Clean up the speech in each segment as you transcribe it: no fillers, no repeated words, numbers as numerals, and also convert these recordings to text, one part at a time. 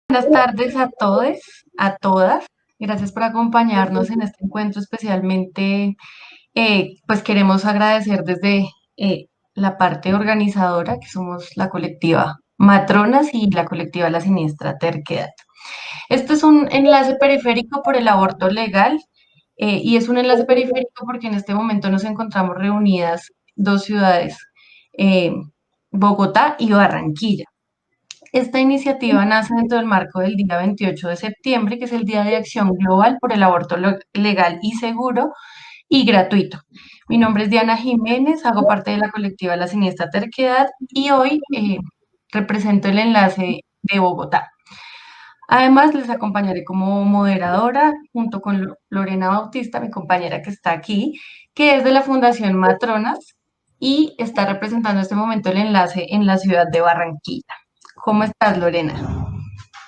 Buenas tardes a todos, a todas. Gracias por acompañarnos en este encuentro, especialmente, pues queremos agradecer desde la parte organizadora, que somos la colectiva Matronas y la colectiva La Siniestra Terquedad. Este es un enlace periférico por el aborto legal y es un enlace periférico porque en este momento nos encontramos reunidas dos ciudades, eh, Bogotá y Barranquilla. Esta iniciativa nace dentro del marco del día 28 de septiembre, que es el Día de Acción Global por el Aborto Legal y Seguro y Gratuito. Mi nombre es Diana Jiménez, hago parte de la colectiva La Siniestra Terquedad y hoy represento el enlace de Bogotá. Además, les acompañaré como moderadora junto con Lorena Bautista, mi compañera que está aquí, que es de la Fundación Matronas y está representando en este momento el enlace en la ciudad de Barranquilla. ¿Cómo estás, Lorena?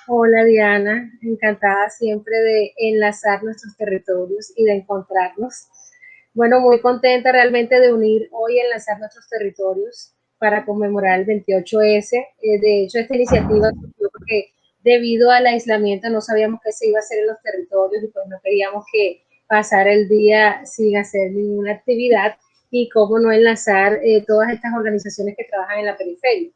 Hola Diana, encantada siempre de enlazar nuestros territorios y de encontrarnos. Bueno, muy contenta realmente de unir hoy y enlazar nuestros territorios para conmemorar el 28S. De hecho, esta iniciativa surgió porque debido al aislamiento no sabíamos qué se iba a hacer en los territorios y pues no queríamos que pasara el día sin hacer ninguna actividad y cómo no enlazar todas estas organizaciones que trabajan en la periferia.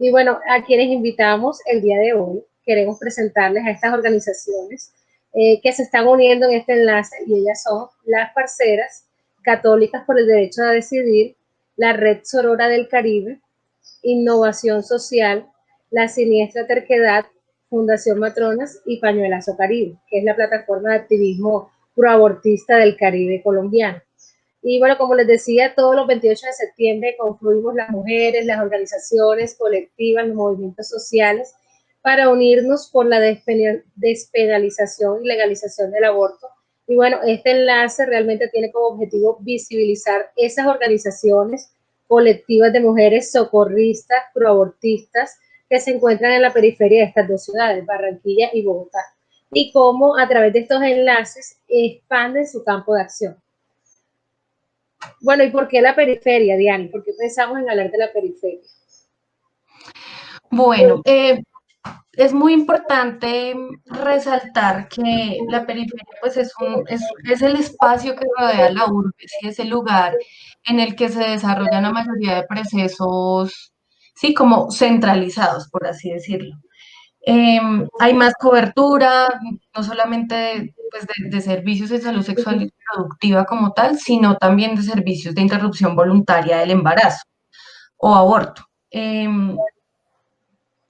Y bueno, a quienes invitamos el día de hoy, queremos presentarles a estas organizaciones que se están uniendo en este enlace y ellas son las parceras católicas por el derecho a decidir, la Red Sorora del Caribe, Innovación Social, La Siniestra Terquedad, Fundación Matronas y Pañuelazo Caribe, que es la plataforma de activismo proabortista del Caribe colombiano. Y bueno, como les decía, todos los 28 de septiembre confluimos las mujeres, las organizaciones colectivas, los movimientos sociales para unirnos por la despenalización y legalización del aborto. Y bueno, este enlace realmente tiene como objetivo visibilizar esas organizaciones colectivas de mujeres socorristas, proabortistas, que se encuentran en la periferia de estas dos ciudades, Barranquilla y Bogotá, y cómo a través de estos enlaces expanden su campo de acción. Bueno, ¿y por qué la periferia, Diana? ¿Por qué pensamos en hablar de la periferia? Bueno, es muy importante resaltar que la periferia pues es el espacio que rodea la urbe, ¿sí? Es el lugar en el que se desarrollan la mayoría de procesos, sí, como centralizados, por así decirlo. Hay más cobertura, no solamente de servicios de salud sexual y reproductiva como tal, sino también de servicios de interrupción voluntaria del embarazo o aborto.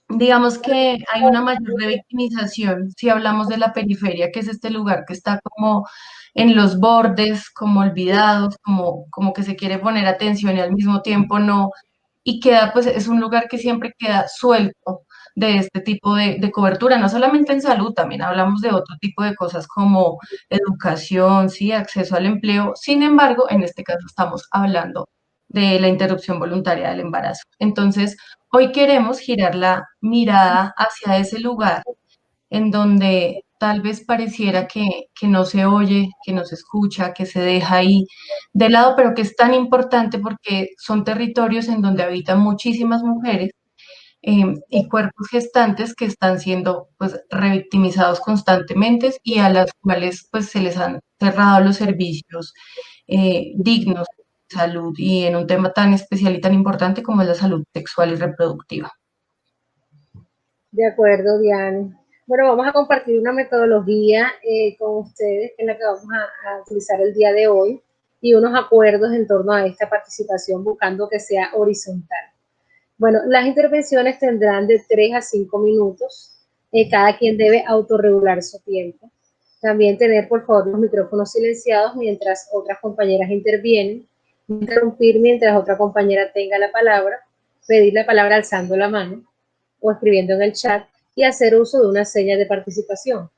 Digamos que hay una mayor revictimización si hablamos de la periferia, que es este lugar que está como en los bordes, como olvidados, como que se quiere poner atención y al mismo tiempo no, y queda, pues es un lugar que siempre queda suelto de este tipo de cobertura, no solamente en salud, también hablamos de otro tipo de cosas como educación, sí, acceso al empleo. Sin embargo, en este caso estamos hablando de la interrupción voluntaria del embarazo. Entonces, hoy queremos girar la mirada hacia ese lugar en donde tal vez pareciera que no se oye, que no se escucha, que se deja ahí de lado, pero que es tan importante porque son territorios en donde habitan muchísimas mujeres y cuerpos gestantes que están siendo pues revictimizados constantemente y a las cuales pues se les han cerrado los servicios dignos de salud y en un tema tan especial y tan importante como es la salud sexual y reproductiva. De acuerdo, Diana. Bueno, vamos a compartir una metodología con ustedes, que es la que vamos a utilizar el día de hoy, y unos acuerdos en torno a esta participación, buscando que sea horizontal. Bueno, las intervenciones tendrán de 3 a 5 minutos. Cada quien debe autorregular su tiempo. También tener, por favor, los micrófonos silenciados mientras otras compañeras intervienen. Interrumpir mientras otra compañera tenga la palabra. Pedir la palabra alzando la mano o escribiendo en el chat y hacer uso de una seña de participación.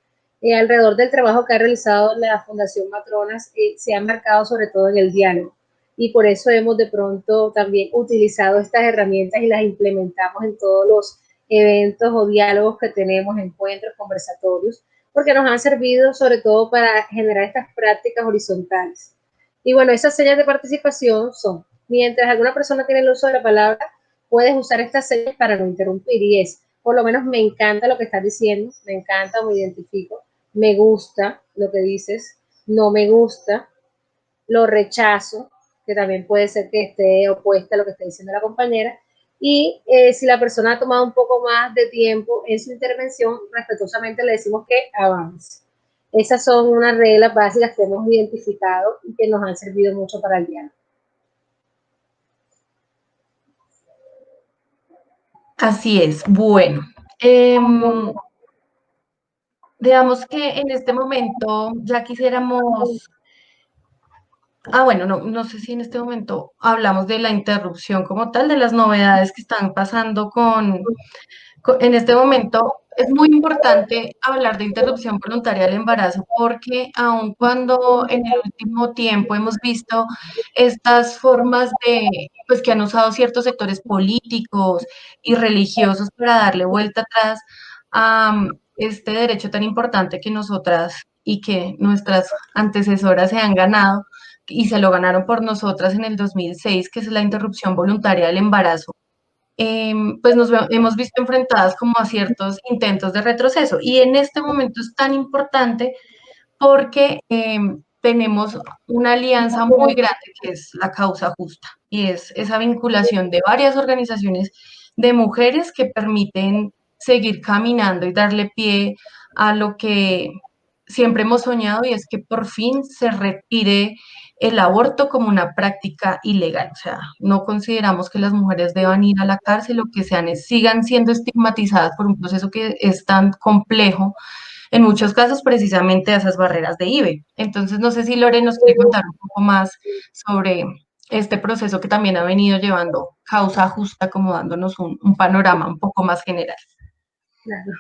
Alrededor del trabajo que ha realizado la Fundación Matronas, se ha marcado sobre todo en el diálogo y por eso hemos de pronto también utilizado estas herramientas y las implementamos en todos los eventos o diálogos que tenemos, encuentros, conversatorios, porque nos han servido sobre todo para generar estas prácticas horizontales. Y bueno, esas señas de participación son, mientras alguna persona tiene el uso de la palabra, puedes usar estas señas para no interrumpir y es por lo menos me encanta lo que estás diciendo, me encanta, me identifico, me gusta lo que dices, no me gusta, lo rechazo, que también puede ser que esté opuesta a lo que está diciendo la compañera, y si la persona ha tomado un poco más de tiempo en su intervención, respetuosamente le decimos que avance. Esas son unas reglas básicas que hemos identificado y que nos han servido mucho para el diálogo. Así es. Bueno, em, digamos que en este momento ya quisiéramos, bueno, no sé si en este momento hablamos de la interrupción como tal, de las novedades que están pasando en este momento. Es muy importante hablar de interrupción voluntaria del embarazo porque aun cuando en el último tiempo hemos visto estas formas pues que han usado ciertos sectores políticos y religiosos para darle vuelta atrás a este derecho tan importante que nosotras y que nuestras antecesoras se han ganado y se lo ganaron por nosotras en el 2006, que es la interrupción voluntaria del embarazo, pues hemos visto enfrentadas como a ciertos intentos de retroceso. Y en este momento es tan importante porque tenemos una alianza muy grande que es la causa justa y es esa vinculación de varias organizaciones de mujeres que permiten seguir caminando y darle pie a lo que siempre hemos soñado, y es que por fin se retire el aborto como una práctica ilegal. O sea, no consideramos que las mujeres deban ir a la cárcel o que sigan siendo estigmatizadas por un proceso que es tan complejo, en muchos casos precisamente a esas barreras de IVE. Entonces, no sé si Lore nos quiere contar un poco más sobre este proceso que también ha venido llevando Causa Justa, como dándonos un panorama un poco más general. Claro.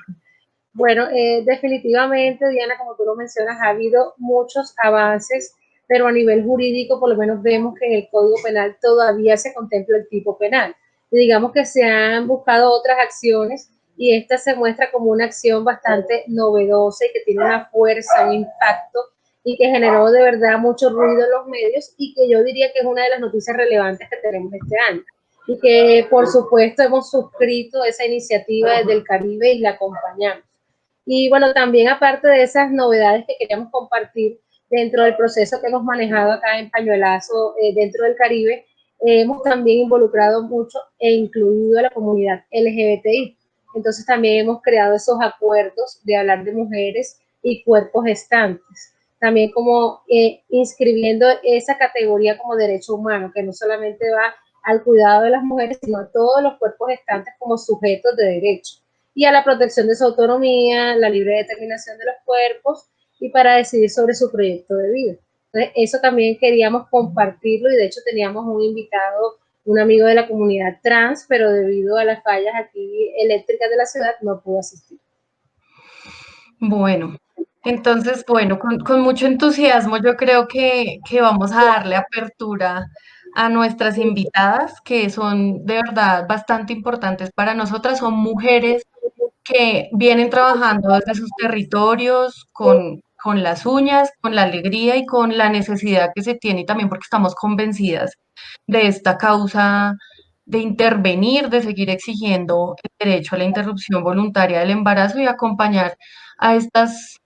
Bueno, definitivamente, Diana, como tú lo mencionas, ha habido muchos avances, pero a nivel jurídico, por lo menos vemos que en el Código Penal todavía se contempla el tipo penal. Y digamos que se han buscado otras acciones y esta se muestra como una acción bastante novedosa y que tiene una fuerza, un impacto y que generó de verdad mucho ruido en los medios y que yo diría que es una de las noticias relevantes que tenemos este año y que por supuesto hemos suscrito esa iniciativa desde el Caribe y la acompañamos. Y bueno, también aparte de esas novedades que queríamos compartir dentro del proceso que hemos manejado acá en Pañuelazo, dentro del Caribe, hemos también involucrado mucho e incluido a la comunidad LGBTI. Entonces también hemos creado esos acuerdos de hablar de mujeres y cuerpos gestantes. También como inscribiendo esa categoría como derecho humano, que no solamente va al cuidado de las mujeres, sino a todos los cuerpos gestantes como sujetos de derecho y a la protección de su autonomía, la libre determinación de los cuerpos y para decidir sobre su proyecto de vida. Entonces, eso también queríamos compartirlo y de hecho teníamos un invitado, un amigo de la comunidad trans, pero debido a las fallas aquí eléctricas de la ciudad no pudo asistir. Bueno, entonces, bueno, con mucho entusiasmo yo creo que vamos a darle apertura a nuestras invitadas, que son de verdad bastante importantes para nosotras. Son mujeres que vienen trabajando desde sus territorios con las uñas, con la alegría y con la necesidad que se tiene, y también porque estamos convencidas de esta causa de intervenir, de seguir exigiendo el derecho a la interrupción voluntaria del embarazo y acompañar a estas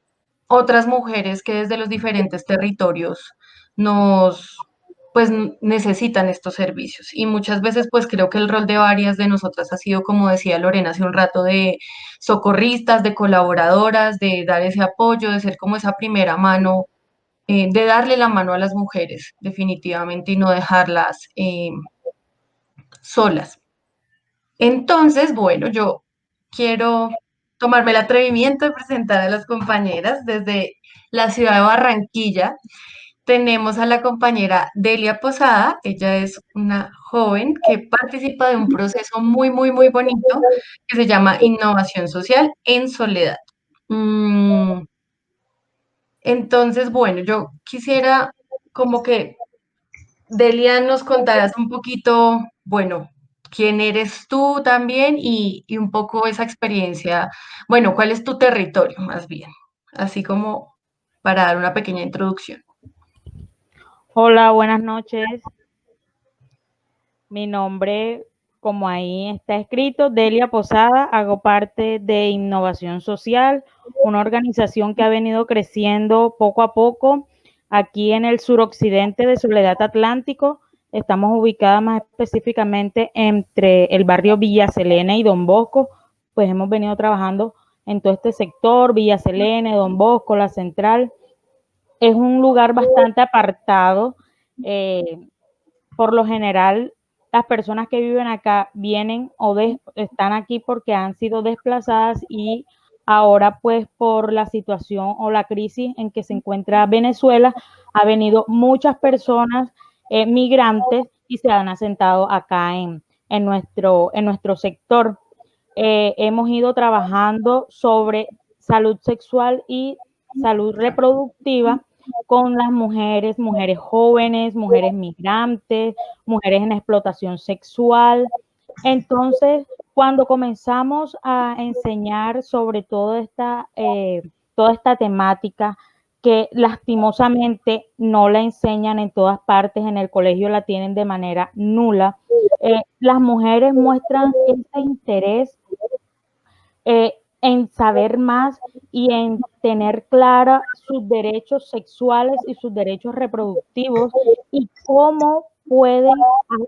otras mujeres que desde los diferentes territorios nos pues necesitan estos servicios. Y muchas veces pues creo que el rol de varias de nosotras ha sido, como decía Lorena hace un rato, de socorristas, de colaboradoras, de dar ese apoyo, de ser como esa primera mano, de darle la mano a las mujeres definitivamente y no dejarlas solas. Entonces, bueno, yo quiero tomarme el atrevimiento de presentar a las compañeras desde la ciudad de Barranquilla. Tenemos a la compañera Delia Posada. Ella es una joven que participa de un proceso muy, muy, muy bonito que se llama Innovación Social en Soledad. Mm, entonces, bueno, yo quisiera como que Delia nos contarás un poquito, bueno, quién eres tú también y un poco esa experiencia, bueno, cuál es tu territorio más bien, así como para dar una pequeña introducción. Hola, buenas noches. Mi nombre, como ahí está escrito, Delia Posada, hago parte de Innovación Social, una organización que ha venido creciendo poco a poco aquí en el suroccidente de Soledad Atlántico. Estamos ubicadas más específicamente entre el barrio Villa Selene y Don Bosco, pues hemos venido trabajando en todo este sector, Villa Selene, Don Bosco, La Central. Es un lugar bastante apartado. Por lo general, las personas que viven acá vienen están aquí porque han sido desplazadas y ahora pues por la situación o la crisis en que se encuentra Venezuela, ha venido muchas personas migrantes y se han asentado acá en nuestro sector. Hemos ido trabajando sobre salud sexual y salud reproductiva con las mujeres, mujeres jóvenes, mujeres migrantes, mujeres en explotación sexual. Entonces, cuando comenzamos a enseñar sobre toda esta temática, que lastimosamente no la enseñan en todas partes, en el colegio la tienen de manera nula, las mujeres muestran ese interés en saber más y en tener clara sus derechos sexuales y sus derechos reproductivos y cómo pueden,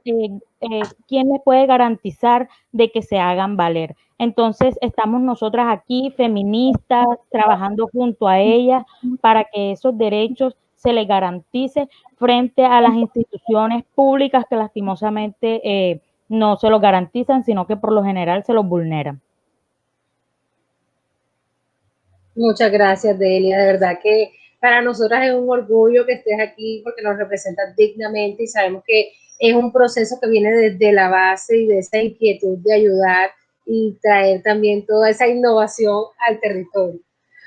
quién les puede garantizar de que se hagan valer. Entonces, estamos nosotras aquí, feministas, trabajando junto a ellas para que esos derechos se les garantice frente a las instituciones públicas que lastimosamente no se los garantizan, sino que por lo general se los vulneran. Muchas gracias, Delia. De verdad que para nosotras es un orgullo que estés aquí porque nos representas dignamente y sabemos que es un proceso que viene desde la base y de esa inquietud de ayudar y traer también toda esa innovación al territorio.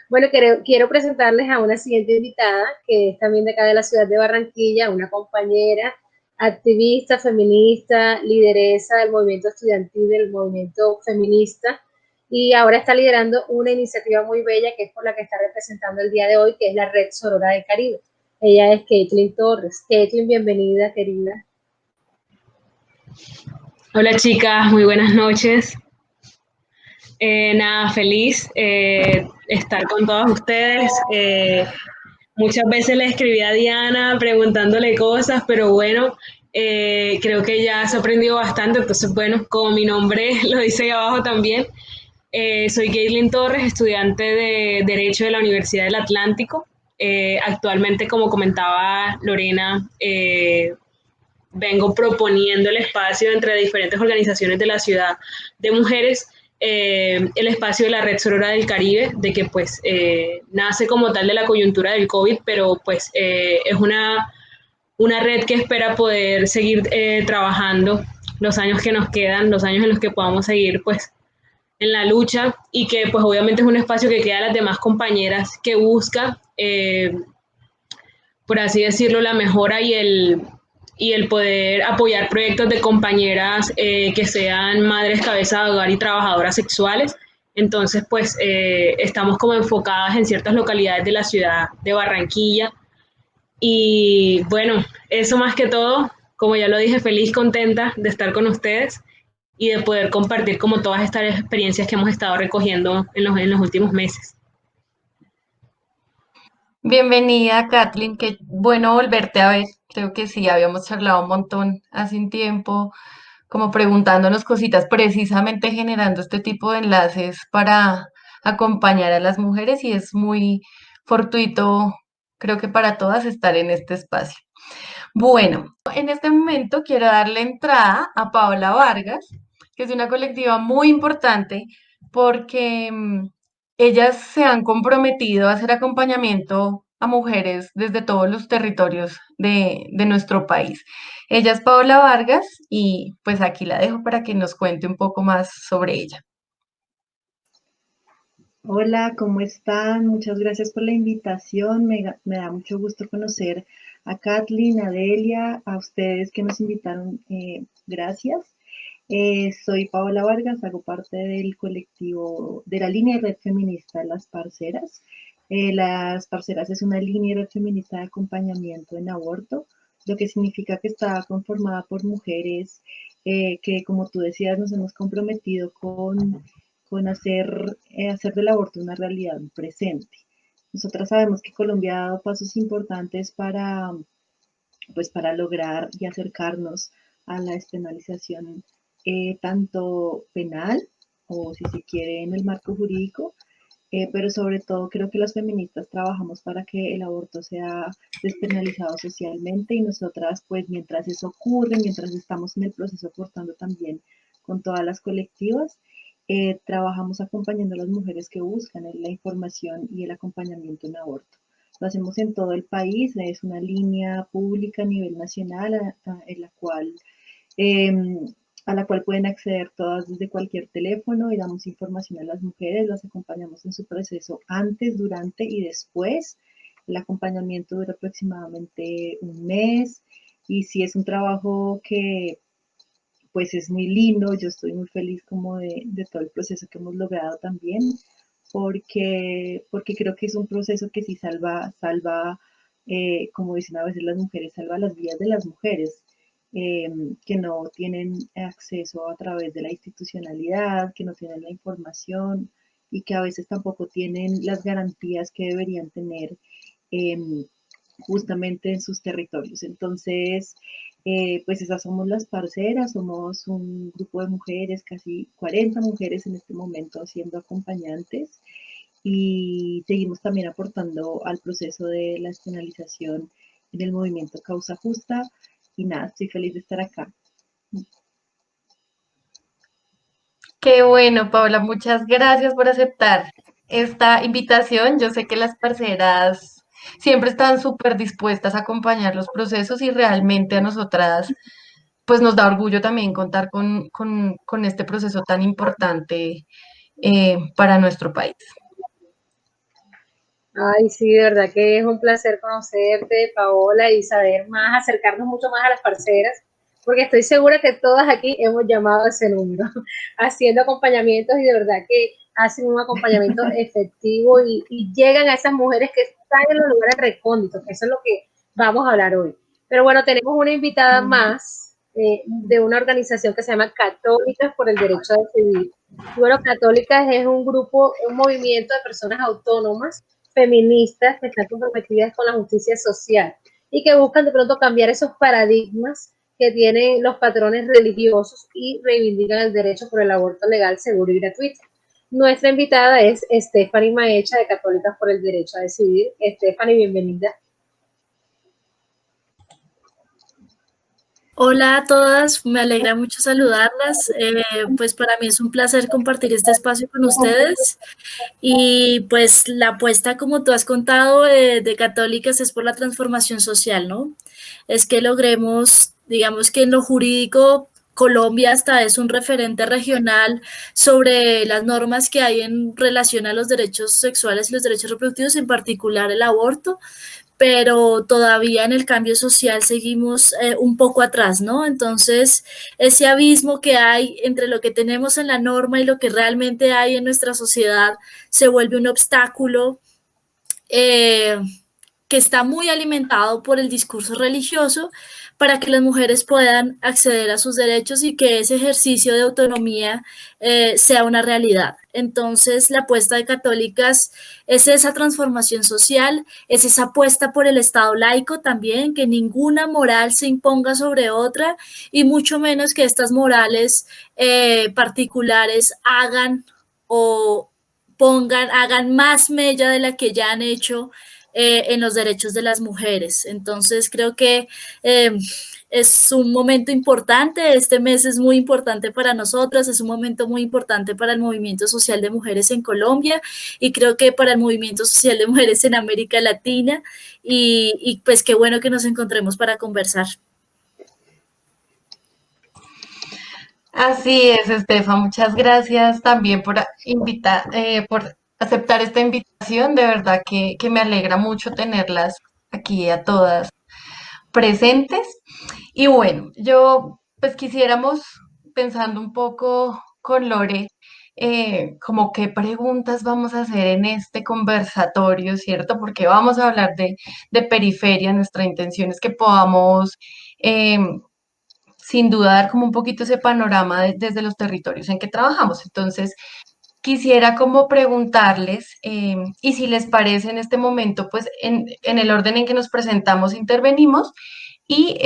Bueno, quiero presentarles a una siguiente invitada que es también de acá de la ciudad de Barranquilla, una compañera, activista, feminista, lideresa del movimiento estudiantil, del movimiento feminista, y ahora está liderando una iniciativa muy bella que es por la que está representando el día de hoy, que es la Red Sorora del Caribe. Ella es Caitlin Torres. Caitlin, bienvenida, querida. Hola chicas, muy buenas noches. Nada, feliz estar con todas ustedes. Muchas veces le escribí a Diana preguntándole cosas, pero bueno, creo que ya se aprendió bastante, entonces bueno, como mi nombre lo dice ahí abajo también, soy Caitlin Torres, estudiante de Derecho de la Universidad del Atlántico. Actualmente, como comentaba Lorena, vengo proponiendo el espacio entre diferentes organizaciones de la ciudad de mujeres, el espacio de la Red Sorora del Caribe, de que pues nace como tal de la coyuntura del COVID, pero pues es una red que espera poder seguir trabajando los años que nos quedan, los años en los que podamos seguir pues en la lucha, y que pues obviamente es un espacio que queda a las demás compañeras que busca, por así decirlo, la mejora y el poder apoyar proyectos de compañeras que sean madres cabeza de hogar y trabajadoras sexuales. Entonces, pues estamos como enfocadas en ciertas localidades de la ciudad de Barranquilla. Y bueno, eso más que todo, como ya lo dije, feliz, contenta de estar con ustedes y de poder compartir como todas estas experiencias que hemos estado recogiendo en los últimos meses. Bienvenida, Kathleen, qué bueno volverte a ver. Creo que sí, habíamos charlado un montón hace un tiempo, como preguntándonos cositas, precisamente generando este tipo de enlaces para acompañar a las mujeres y es muy fortuito, creo que para todas, estar en este espacio. Bueno, en este momento quiero darle entrada a Paola Vargas, que es una colectiva muy importante porque ellas se han comprometido a hacer acompañamiento a mujeres desde todos los territorios de nuestro país. Ella es Paola Vargas y pues aquí la dejo para que nos cuente un poco más sobre ella. Hola, ¿cómo están? Muchas gracias por la invitación. Me da mucho gusto conocer a Kathleen, a Delia, a ustedes que nos invitaron. Gracias. Soy Paola Vargas, hago parte del colectivo de la línea de red feminista Las Parceras. Las Parceras es una línea de red feminista de acompañamiento en aborto. lo que significa que está conformada por mujeres que, como tú decías, nos hemos comprometido con hacer del aborto una realidad, un presente. Nosotras sabemos que Colombia ha dado pasos importantes pues, para lograr y acercarnos a la despenalización tanto penal o si se quiere en el marco jurídico, pero sobre todo creo que las feministas trabajamos para que el aborto sea despenalizado socialmente y nosotras pues mientras eso ocurre, mientras estamos en el proceso aportando también con todas las colectivas, trabajamos acompañando a las mujeres que buscan la información y el acompañamiento en aborto. Lo hacemos en todo el país, es una línea pública a nivel nacional en eh, la cual pueden acceder todas desde cualquier teléfono y damos información a las mujeres, las acompañamos en su proceso antes, durante y después. El acompañamiento dura aproximadamente un mes y si es un trabajo que pues es muy lindo, yo estoy muy feliz como de todo el proceso que hemos logrado también, porque creo que es un proceso que sí como dicen a veces las mujeres, salva las vidas de las mujeres que no tienen acceso a través de la institucionalidad, que no tienen la información y que a veces tampoco tienen las garantías que deberían tener eh, justamente en sus territorios. Entonces, pues esas somos las parceras, somos un grupo de mujeres, casi 40 mujeres en este momento siendo acompañantes y seguimos también aportando al proceso de la despenalización en el movimiento Causa Justa y nada, estoy feliz de estar acá. Qué bueno, Paula, muchas gracias por aceptar esta invitación. Yo sé que las parceras siempre están súper dispuestas a acompañar los procesos y realmente a nosotras pues nos da orgullo también contar con este proceso tan importante para nuestro país. Ay, sí, de verdad que es un placer conocerte, Paola, y saber más, acercarnos mucho más a las parceras, porque estoy segura que todas aquí hemos llamado a ese número, haciendo acompañamientos y de verdad que hacen un acompañamiento efectivo y llegan a esas mujeres que están en los lugares recónditos, que eso es lo que vamos a hablar hoy. Pero bueno, tenemos una invitada más de una organización que se llama Católicas por el Derecho a Decidir. Y bueno, Católicas es un grupo, un movimiento de personas autónomas feministas que están comprometidas con la justicia social y que buscan de pronto cambiar esos paradigmas que tienen los patrones religiosos y reivindican el derecho por el aborto legal, seguro y gratuito. Nuestra invitada es Stephanie Maecha de Católicas por el Derecho a Decidir. Stephanie, bienvenida. Hola a todas, me alegra mucho saludarlas. Pues para mí es un placer compartir este espacio con ustedes y pues la apuesta, como tú has contado, de Católicas es por la transformación social, ¿no? Es que logremos, digamos que en lo jurídico, Colombia hasta es un referente regional sobre las normas que hay en relación a los derechos sexuales y los derechos reproductivos, en particular el aborto, pero todavía en el cambio social seguimos un poco atrás, ¿no? Entonces, ese abismo que hay entre lo que tenemos en la norma y lo que realmente hay en nuestra sociedad se vuelve un obstáculo eh, que está muy alimentado por el discurso religioso para que las mujeres puedan acceder a sus derechos y que ese ejercicio de autonomía sea una realidad. Entonces, la apuesta de Católicas es esa transformación social, es esa apuesta por el Estado laico también, que ninguna moral se imponga sobre otra y mucho menos que estas morales particulares hagan o hagan más mella de la que ya han hecho en los derechos de las mujeres. Entonces creo que es un momento importante, este mes es muy importante para nosotras, es un momento muy importante para el movimiento social de mujeres en Colombia y creo que para el movimiento social de mujeres en América Latina y pues qué bueno que nos encontremos para conversar. Así es, Estefa, muchas gracias también por invitar, por aceptar esta invitación. De verdad que me alegra mucho tenerlas aquí a todas presentes. Y bueno, yo pues quisiéramos, pensando un poco con Lore, como qué preguntas vamos a hacer en este conversatorio, ¿cierto? Porque vamos a hablar de periferia. Nuestra intención es que podamos, sin duda, dar como un poquito ese panorama desde los territorios en que trabajamos. Entonces, quisiera como preguntarles, y si les parece en este momento, pues en el orden en que nos presentamos, intervenimos y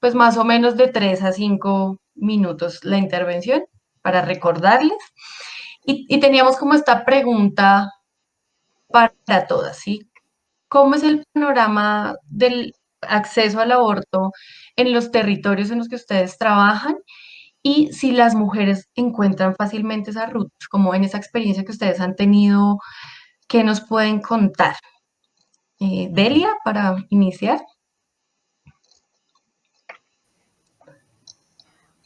pues más o menos de 3 a 5 minutos la intervención para recordarles. Y teníamos como esta pregunta para todas, ¿sí? ¿Cómo es el panorama del acceso al aborto en los territorios en los que ustedes trabajan? Y si las mujeres encuentran fácilmente esas rutas, como en esa experiencia que ustedes han tenido, ¿qué nos pueden contar? Delia, para iniciar.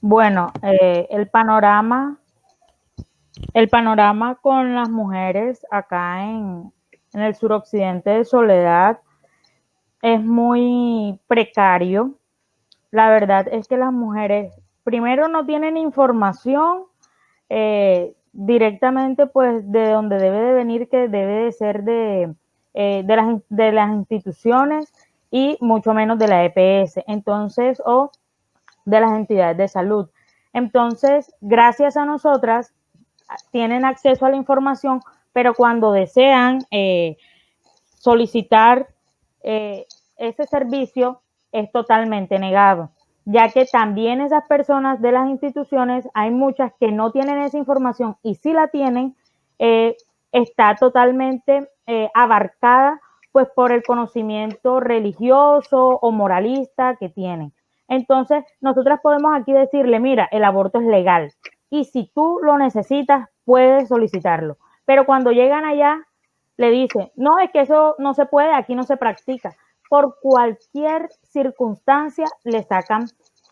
Bueno, el panorama con las mujeres acá en el suroccidente de Soledad es muy precario. La verdad es que las mujeres primero no tienen información directamente pues de donde debe de venir, que debe de ser de las instituciones y mucho menos de la EPS, entonces, o de las entidades de salud. Entonces, gracias a nosotras, tienen acceso a la información, pero cuando desean solicitar ese servicio es totalmente negado, ya que también esas personas de las instituciones, hay muchas que no tienen esa información y si la tienen, está totalmente abarcada pues por el conocimiento religioso o moralista que tienen. Entonces, nosotras podemos aquí decirle, mira, el aborto es legal y si tú lo necesitas, puedes solicitarlo. Pero cuando llegan allá, le dicen, no, es que eso no se puede, aquí no se practica. Por cualquier circunstancia le sacan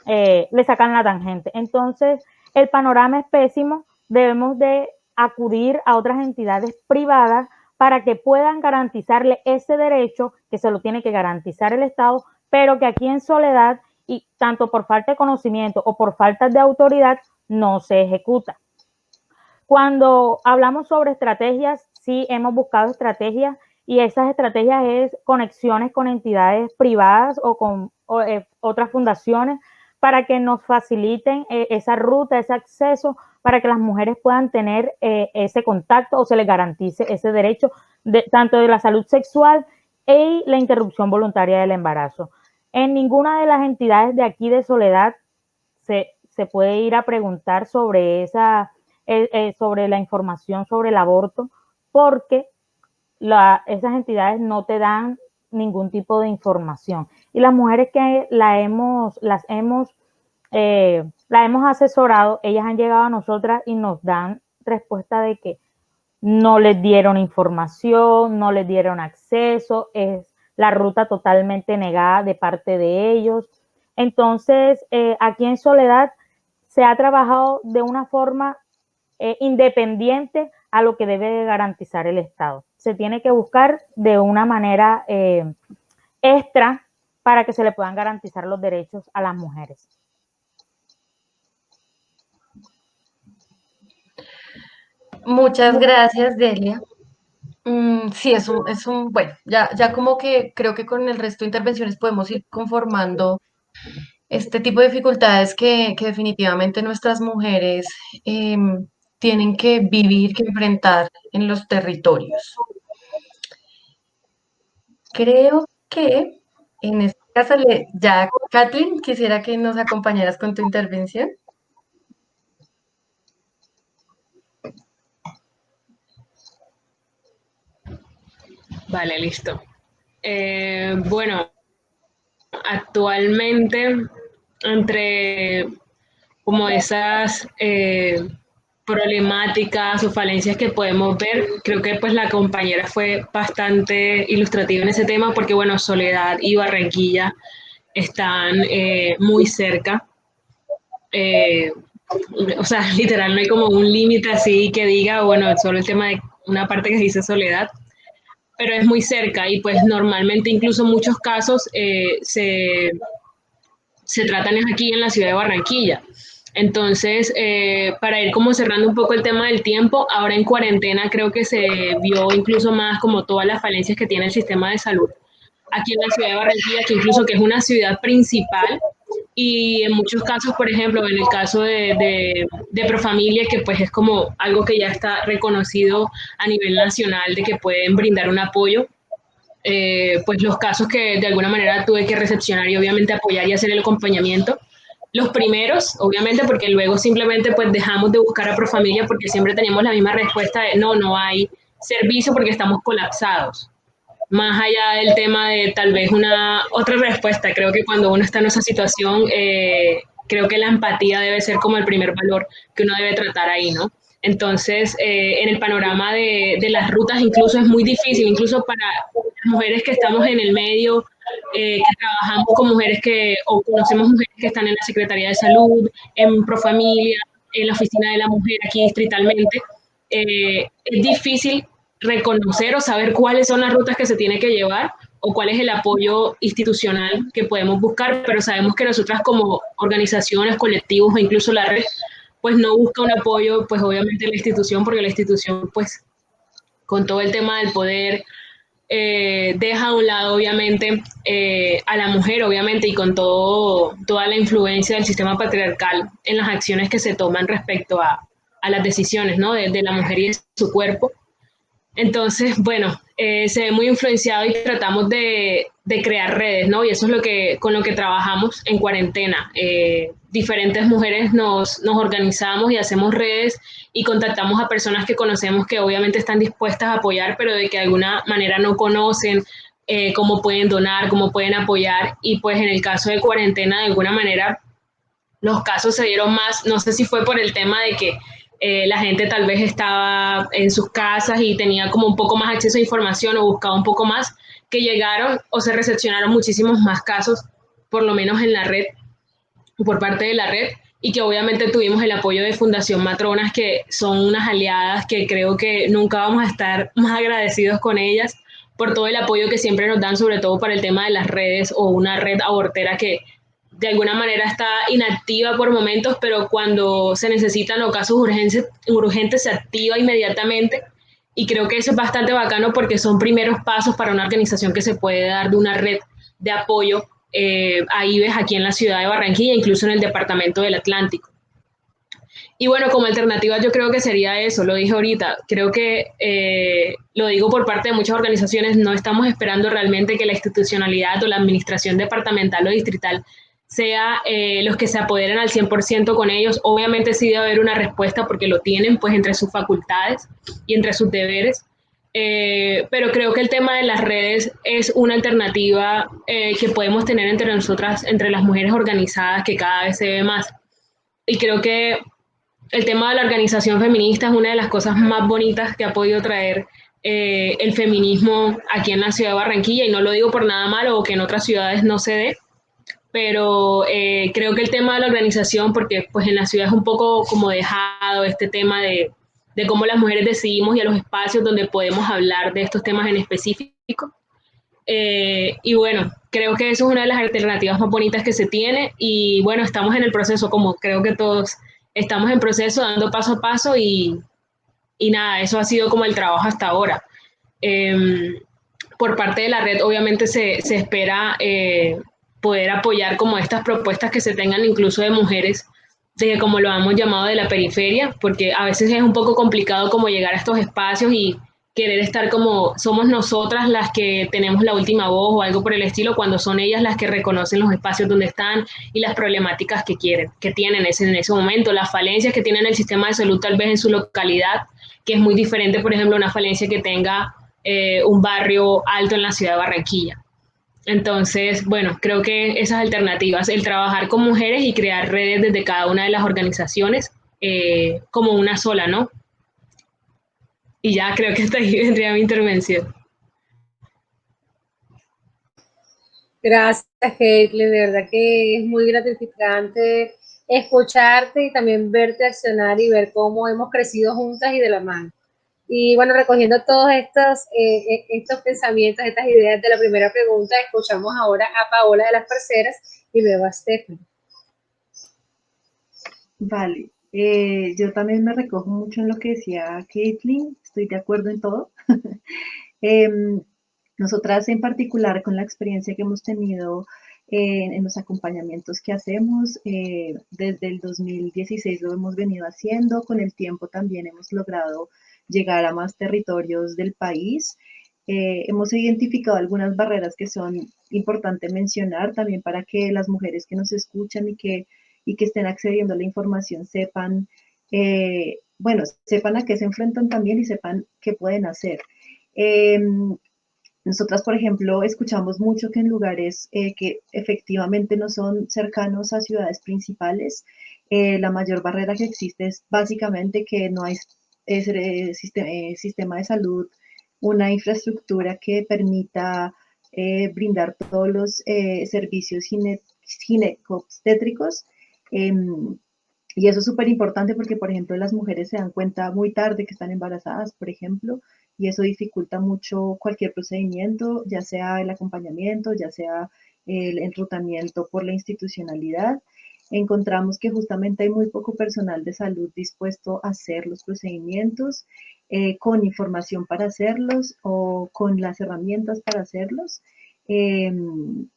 la tangente. Entonces, el panorama es pésimo, debemos de acudir a otras entidades privadas para que puedan garantizarle ese derecho que se lo tiene que garantizar el Estado, pero que aquí en Soledad, y tanto por falta de conocimiento o por falta de autoridad, no se ejecuta. Cuando hablamos sobre estrategias, sí hemos buscado estrategias y esas estrategias es conexiones con entidades privadas o con otras fundaciones para que nos faciliten esa ruta, ese acceso, para que las mujeres puedan tener ese contacto o se les garantice ese derecho tanto de la salud sexual y la interrupción voluntaria del embarazo. En ninguna de las entidades de aquí de Soledad se puede ir a preguntar sobre sobre la información sobre el aborto, porque esas entidades no te dan ningún tipo de información. Y las mujeres que las hemos asesorado, ellas han llegado a nosotras y nos dan respuesta de que no les dieron información, no les dieron acceso, es la ruta totalmente negada de parte de ellos. Entonces, aquí en Soledad se ha trabajado de una forma independiente a lo que debe garantizar el Estado. Se tiene que buscar de una manera extra para que se le puedan garantizar los derechos a las mujeres. Muchas gracias, Delia. Sí, bueno, ya como que creo que con el resto de intervenciones podemos ir conformando este tipo de dificultades que definitivamente nuestras mujeres tienen que vivir, que enfrentar en los territorios. Creo que en este caso, ya, Kathleen, quisiera que nos acompañaras con tu intervención. Vale, listo. Bueno, actualmente entre como esas problemáticas o falencias que podemos ver, creo que pues la compañera fue bastante ilustrativa en ese tema porque bueno, Soledad y Barranquilla están muy cerca. O sea, literal no hay como un límite así que diga, bueno, solo el tema de una parte que dice Soledad, pero es muy cerca y pues normalmente incluso muchos casos se tratan aquí en la ciudad de Barranquilla. Entonces, para ir como cerrando un poco el tema del tiempo, ahora en cuarentena creo que se vio incluso más como todas las falencias que tiene el sistema de salud aquí en la ciudad de Barranquilla, que incluso que es una ciudad principal, y en muchos casos, por ejemplo, en el caso de Profamilia, que pues es como algo que ya está reconocido a nivel nacional de que pueden brindar un apoyo, pues los casos que de alguna manera tuve que recepcionar y obviamente apoyar y hacer el acompañamiento. Los primeros, obviamente, porque luego simplemente pues dejamos de buscar a Profamilia porque siempre teníamos la misma respuesta de no, no hay servicio porque estamos colapsados. Más allá del tema de tal vez una otra respuesta, creo que cuando uno está en esa situación, creo que la empatía debe ser como el primer valor que uno debe tratar ahí, ¿no? Entonces, en el panorama de las rutas incluso es muy difícil, incluso para las mujeres que estamos en el medio, que trabajamos con mujeres que, o conocemos mujeres que están en la Secretaría de Salud, en Profamilia, en la Oficina de la Mujer aquí distritalmente, es difícil reconocer o saber cuáles son las rutas que se tiene que llevar o cuál es el apoyo institucional que podemos buscar, pero sabemos que nosotras como organizaciones, colectivos o incluso la red, pues no busca un apoyo, pues obviamente la institución, porque la institución, pues con todo el tema del poder, deja a un lado obviamente a la mujer, obviamente, y con toda la influencia del sistema patriarcal en las acciones que se toman respecto a las decisiones, ¿no? De la mujer y de su cuerpo. Entonces, bueno, se ve muy influenciado y tratamos de crear redes, ¿no? Y eso es lo que, con lo que trabajamos en cuarentena. Diferentes mujeres nos organizamos y hacemos redes y contactamos a personas que conocemos que obviamente están dispuestas a apoyar, pero de que de alguna manera no conocen cómo pueden donar, cómo pueden apoyar. Y pues en el caso de cuarentena, de alguna manera, los casos se dieron más, no sé si fue por el tema de que la gente tal vez estaba en sus casas y tenía como un poco más acceso a información o buscaba un poco más, que llegaron o se recepcionaron muchísimos más casos, por lo menos en la red, por parte de la red, y que obviamente tuvimos el apoyo de Fundación Matronas, que son unas aliadas que creo que nunca vamos a estar más agradecidos con ellas por todo el apoyo que siempre nos dan, sobre todo para el tema de las redes o una red abortera que de alguna manera está inactiva por momentos, pero cuando se necesitan o casos urgentes se activa inmediatamente. Y creo que eso es bastante bacano porque son primeros pasos para una organización que se puede dar de una red de apoyo a IBES aquí en la ciudad de Barranquilla, incluso en el departamento del Atlántico. Y bueno, como alternativa yo creo que sería eso, lo dije ahorita, creo que lo digo por parte de muchas organizaciones, no estamos esperando realmente que la institucionalidad o la administración departamental o distrital sea los que se apoderen al 100% con ellos. Obviamente sí debe haber una respuesta porque lo tienen pues entre sus facultades y entre sus deberes, pero creo que el tema de las redes es una alternativa que podemos tener entre nosotras, entre las mujeres organizadas, que cada vez se ve más. Y creo que el tema de la organización feminista es una de las cosas más bonitas que ha podido traer el feminismo aquí en la ciudad de Barranquilla, y no lo digo por nada malo o que en otras ciudades no se dé, pero creo que el tema de la organización, porque pues en la ciudad es un poco como dejado este tema de cómo las mujeres decidimos y a los espacios donde podemos hablar de estos temas en específico. Y bueno, creo que eso es una de las alternativas más bonitas que se tiene, y bueno, estamos en el proceso, como creo que todos estamos en proceso, dando paso a paso, y nada, eso ha sido como el trabajo hasta ahora. Por parte de la red, obviamente se espera poder apoyar como estas propuestas que se tengan incluso de mujeres, de como lo hemos llamado de la periferia, porque a veces es un poco complicado como llegar a estos espacios y querer estar como somos nosotras las que tenemos la última voz o algo por el estilo, cuando son ellas las que reconocen los espacios donde están y las problemáticas que quieren, que tienen en ese momento, las falencias que tienen el sistema de salud tal vez en su localidad, que es muy diferente, por ejemplo, una falencia que tenga un barrio alto en la ciudad de Barranquilla. Entonces, bueno, creo que esas alternativas, el trabajar con mujeres y crear redes desde cada una de las organizaciones como una sola, ¿no? Y ya creo que hasta ahí vendría mi intervención. Gracias, Heitle, de verdad que es muy gratificante escucharte y también verte accionar y ver cómo hemos crecido juntas y de la mano. Y bueno, recogiendo todos estos pensamientos, estas ideas de la primera pregunta, escuchamos ahora a Paola de las Parceras y luego a Stephanie. Vale, yo también me recojo mucho en lo que decía Caitlin, estoy de acuerdo en todo. Em, Nosotras en particular con la experiencia que hemos tenido en los acompañamientos que hacemos, desde el 2016 lo hemos venido haciendo, con el tiempo también hemos logrado llegar a más territorios del país. Hemos identificado algunas barreras que son importantes mencionar también para que las mujeres que nos escuchan y que estén accediendo a la información sepan, bueno, sepan a qué se enfrentan también y sepan qué pueden hacer. Nosotras, por ejemplo, escuchamos mucho que en lugares que efectivamente no son cercanos a ciudades principales, la mayor barrera que existe es básicamente que no hay sistema de salud, una infraestructura que permita brindar todos los servicios ginecobstétricos. Y eso es súper importante porque, por ejemplo, las mujeres se dan cuenta muy tarde que están embarazadas, por ejemplo, y eso dificulta mucho cualquier procedimiento, ya sea el acompañamiento, ya sea el enrutamiento por la institucionalidad. Encontramos que justamente hay muy poco personal de salud dispuesto a hacer los procedimientos, con información para hacerlos o con las herramientas para hacerlos. En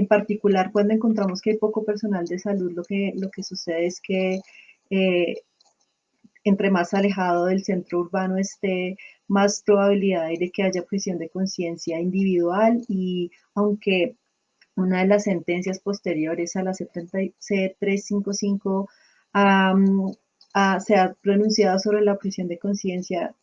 particular, cuando encontramos que hay poco personal de salud, lo que sucede es que eh, entre más alejado del centro urbano esté, más probabilidad hay de que haya objeción de conciencia individual y aunque una de las sentencias posteriores a la C355 se ha pronunciado sobre la objeción de conciencia,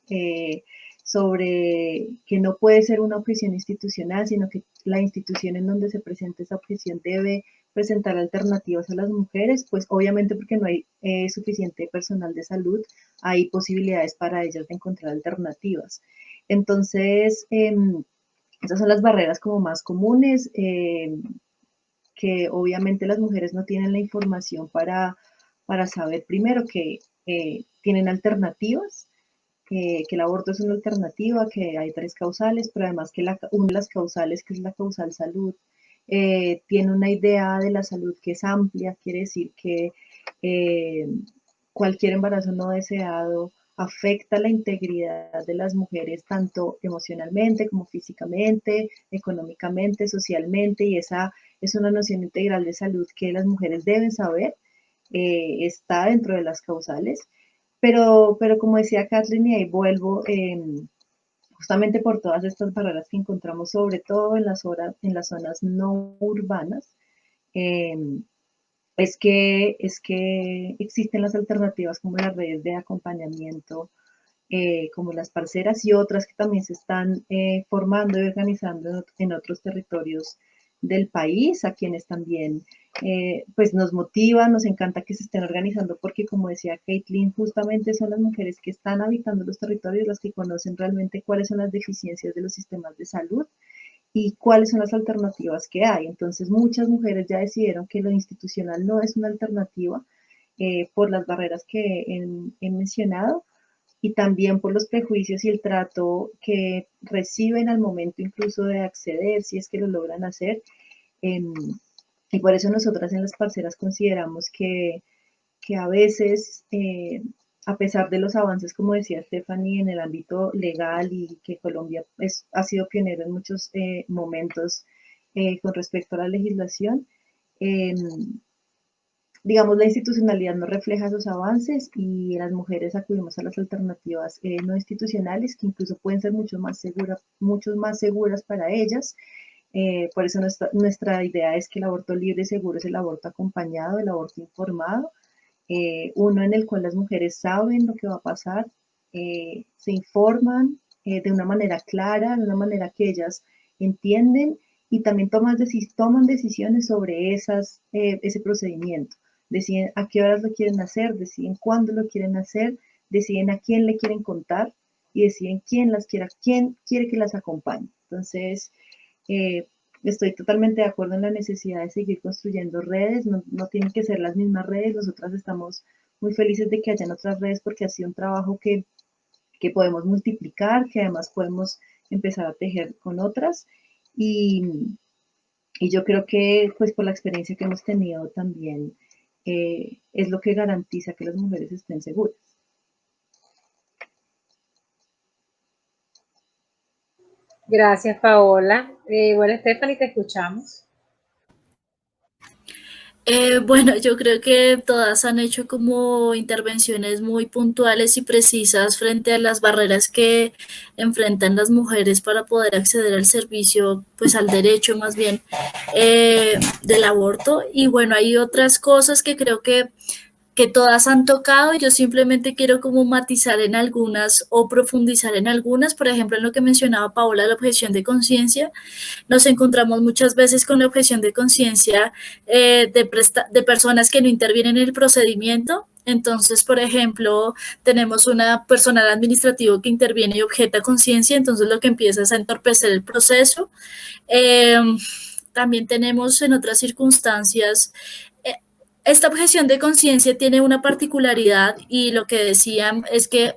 sobre que no puede ser una objeción institucional, sino que la institución en donde se presenta esa objeción debe presentar alternativas a las mujeres, pues obviamente porque no hay suficiente personal de salud, hay posibilidades para ellas de encontrar alternativas. Entonces, esas son las barreras como más comunes, que obviamente las mujeres no tienen la información para saber primero que tienen alternativas, que el aborto es una alternativa, que hay tres causales, pero además que una de las causales, que es la causal salud, tiene una idea de la salud que es amplia, quiere decir que eh, cualquier embarazo no deseado afecta la integridad de las mujeres tanto emocionalmente como físicamente, económicamente, socialmente, y esa es una noción integral de salud que las mujeres deben saber, está dentro de las causales. Pero como decía Kathleen, y ahí vuelvo, justamente por todas estas barreras que encontramos, sobre todo en las zonas no urbanas, eh, es que existen las alternativas como las redes de acompañamiento, como las parceras y otras que también se están formando y organizando en otros territorios del país, a quienes también pues nos motiva, nos encanta que se estén organizando porque como decía Caitlin, justamente son las mujeres que están habitando los territorios las que conocen realmente cuáles son las deficiencias de los sistemas de salud y cuáles son las alternativas que hay. Entonces muchas mujeres ya decidieron que lo institucional no es una alternativa, por las barreras que he mencionado y también por los prejuicios y el trato que reciben al momento incluso de acceder, si es que lo logran hacer. Eh, y por eso nosotras en las parceras consideramos que a veces, a pesar de los avances, como decía Stephanie, en el ámbito legal y que Colombia ha sido pionero en muchos momentos con respecto a la legislación, eh, digamos, la institucionalidad no refleja esos avances y las mujeres acudimos a las alternativas no institucionales que incluso pueden ser mucho más seguras para ellas. Por eso nuestra idea es que el aborto libre y seguro es el aborto acompañado, el aborto informado, uno en el cual las mujeres saben lo que va a pasar, se informan de una manera clara, de una manera que ellas entienden y también toman decisiones sobre ese procedimiento. Deciden a qué horas lo quieren hacer, deciden cuándo lo quieren hacer, deciden a quién le quieren contar y deciden quién quiere que las acompañe. Entonces, estoy totalmente de acuerdo en la necesidad de seguir construyendo redes, no tienen que ser las mismas redes, nosotras estamos muy felices de que hayan otras redes porque ha sido un trabajo que podemos multiplicar, que además podemos empezar a tejer con otras y yo creo que pues por la experiencia que hemos tenido también es lo que garantiza que las mujeres estén seguras. Gracias, Paola. Bueno, Stephanie, te escuchamos. Bueno, yo creo que todas han hecho como intervenciones muy puntuales y precisas frente a las barreras que enfrentan las mujeres para poder acceder al servicio, pues al derecho más bien del aborto. Y bueno, hay otras cosas que creo que todas han tocado y yo simplemente quiero como matizar en algunas o profundizar en algunas, por ejemplo, en lo que mencionaba Paola, la objeción de conciencia. Nos encontramos muchas veces con la objeción de conciencia de personas que no intervienen en el procedimiento. Entonces, por ejemplo, tenemos una personal administrativo que interviene y objeta conciencia, entonces lo que empieza es a entorpecer el proceso. También tenemos en otras circunstancias esta objeción de conciencia tiene una particularidad y lo que decían es que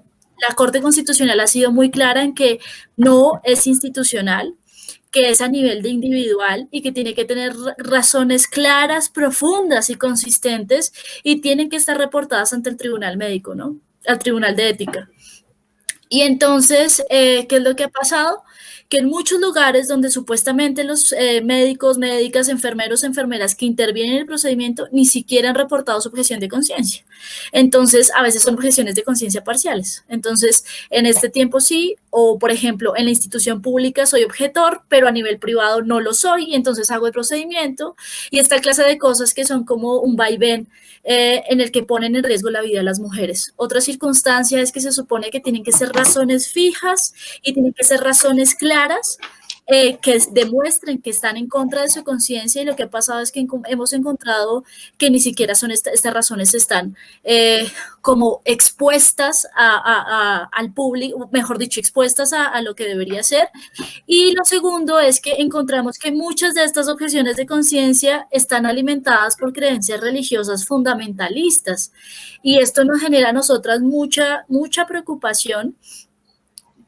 la Corte Constitucional ha sido muy clara en que no es institucional, que es a nivel de individual y que tiene que tener razones claras, profundas y consistentes y tienen que estar reportadas ante el tribunal médico, ¿no? Al tribunal de ética. Y entonces, ¿qué es lo que ha pasado? Que en muchos lugares donde supuestamente los médicos, médicas, enfermeros, enfermeras que intervienen en el procedimiento ni siquiera han reportado su objeción de conciencia. Entonces, a veces son objeciones de conciencia parciales. Entonces, en este tiempo sí, o por ejemplo, en la institución pública soy objetor, pero a nivel privado no lo soy, y entonces hago el procedimiento, y esta clase de cosas que son como un vaivén en el que ponen en riesgo la vida de las mujeres. Otra circunstancia es que se supone que tienen que ser razones fijas y tienen que ser razones claras que demuestren que están en contra de su conciencia y lo que ha pasado es que hemos encontrado que ni siquiera son estas razones están como expuestas al público, mejor dicho, expuestas a lo que debería ser. Y lo segundo es que encontramos que muchas de estas objeciones de conciencia están alimentadas por creencias religiosas fundamentalistas y esto nos genera a nosotras mucha preocupación,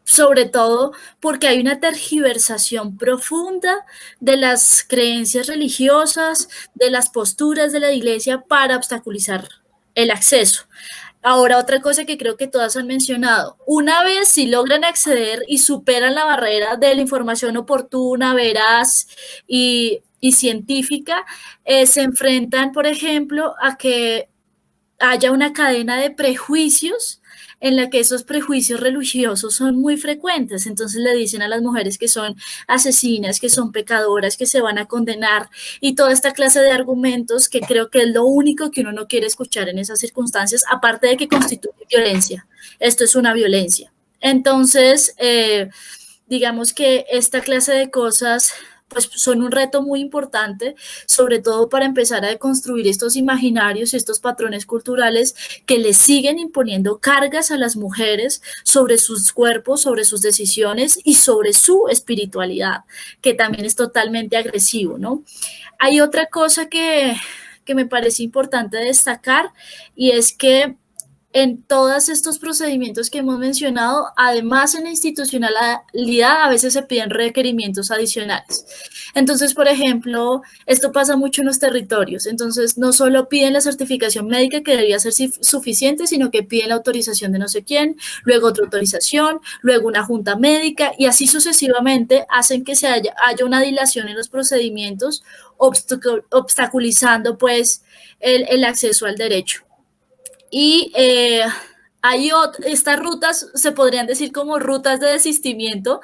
sobre todo porque hay una tergiversación profunda de las creencias religiosas, de las posturas de la iglesia para obstaculizar el acceso. Ahora, otra cosa que creo que todas han mencionado, una vez si logran acceder y superan la barrera de la información oportuna, veraz y científica, se enfrentan, por ejemplo, a que haya una cadena de prejuicios en la que esos prejuicios religiosos son muy frecuentes. Entonces le dicen a las mujeres que son asesinas, que son pecadoras, que se van a condenar y toda esta clase de argumentos que creo que es lo único que uno no quiere escuchar en esas circunstancias, aparte de que constituye violencia. Esto es una violencia. Entonces, digamos que esta clase de cosas pues son un reto muy importante, sobre todo para empezar a deconstruir estos imaginarios y estos patrones culturales que le siguen imponiendo cargas a las mujeres sobre sus cuerpos, sobre sus decisiones y sobre su espiritualidad, que también es totalmente agresivo, ¿no? Hay otra cosa que me parece importante destacar y es que en todos estos procedimientos que hemos mencionado, además en la institucionalidad a veces se piden requerimientos adicionales. Entonces, por ejemplo, esto pasa mucho en los territorios. Entonces, no solo piden la certificación médica que debería ser suficiente, sino que piden la autorización de no sé quién, luego otra autorización, luego una junta médica y así sucesivamente hacen que haya una dilación en los procedimientos, obstaculizando pues el acceso al derecho. Y estas rutas se podrían decir como rutas de desistimiento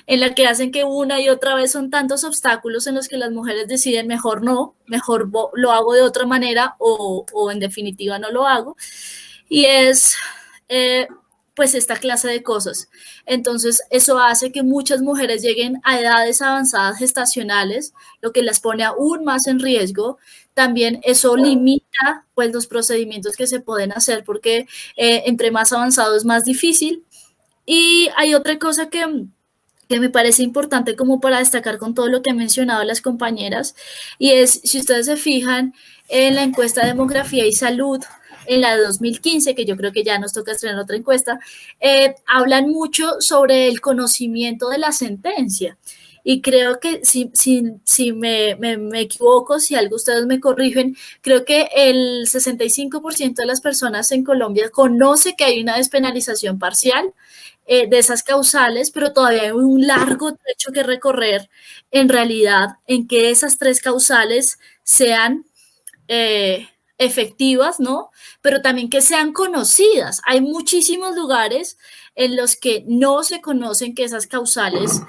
en la que hacen que una y otra vez son tantos obstáculos en los que las mujeres deciden mejor no, mejor lo hago de otra manera o en definitiva no lo hago. Y es pues esta clase de cosas. Entonces eso hace que muchas mujeres lleguen a edades avanzadas gestacionales, lo que las pone aún más en riesgo. También eso limita pues los procedimientos que se pueden hacer porque entre más avanzado es más difícil. Y hay otra cosa que me parece importante como para destacar con todo lo que han mencionado las compañeras, y es, si ustedes se fijan en la encuesta de demografía y salud, en la de 2015, que yo creo que ya nos toca estrenar otra encuesta, hablan mucho sobre el conocimiento de la sentencia. y creo que si me equivoco, si algo ustedes me corrigen, creo que el 65% de las personas en Colombia conoce que hay una despenalización parcial de esas causales, pero todavía hay un largo trecho que recorrer en realidad en que esas tres causales sean efectivas, ¿no? Pero también que sean conocidas. Hay muchísimos lugares en los que no se conocen que esas causales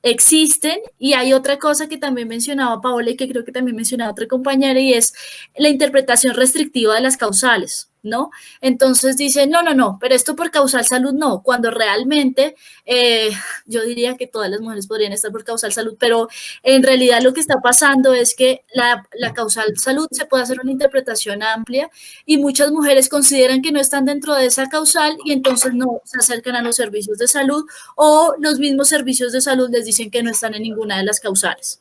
existen, y hay otra cosa que también mencionaba Paola y que creo que también mencionaba otra compañera, y es la interpretación restrictiva de las causales, ¿no? Entonces dicen, no, pero esto por causal salud no, cuando realmente yo diría que todas las mujeres podrían estar por causal salud, pero en realidad lo que está pasando es que la causal salud se puede hacer una interpretación amplia y muchas mujeres consideran que no están dentro de esa causal y entonces no se acercan a los servicios de salud, o los mismos servicios de salud les dicen que no están en ninguna de las causales.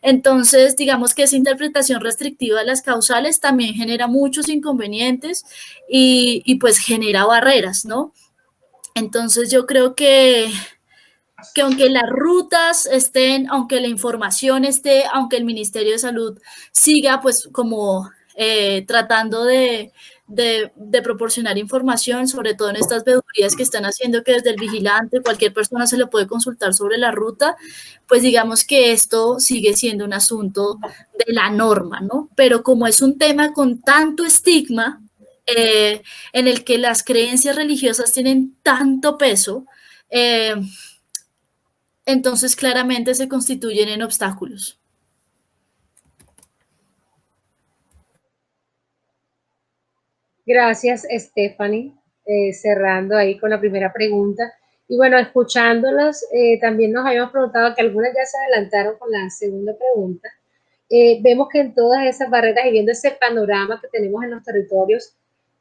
Entonces, digamos que esa interpretación restrictiva de las causales también genera muchos inconvenientes y pues genera barreras, ¿no? Entonces yo creo que aunque las rutas estén, aunque la información esté, aunque el Ministerio de Salud siga pues como tratando de proporcionar información, sobre todo en estas veedurías que están haciendo, que desde el vigilante cualquier persona se le puede consultar sobre la ruta, pues digamos que esto sigue siendo un asunto de la norma, ¿no? Pero como es un tema con tanto estigma, en el que las creencias religiosas tienen tanto peso, entonces claramente se constituyen en obstáculos. Gracias, Stephanie. Cerrando ahí con la primera pregunta. Y bueno, escuchándolas, también nos habíamos preguntado que algunas ya se adelantaron con la segunda pregunta. Vemos que en todas esas barreras y viendo ese panorama que tenemos en los territorios,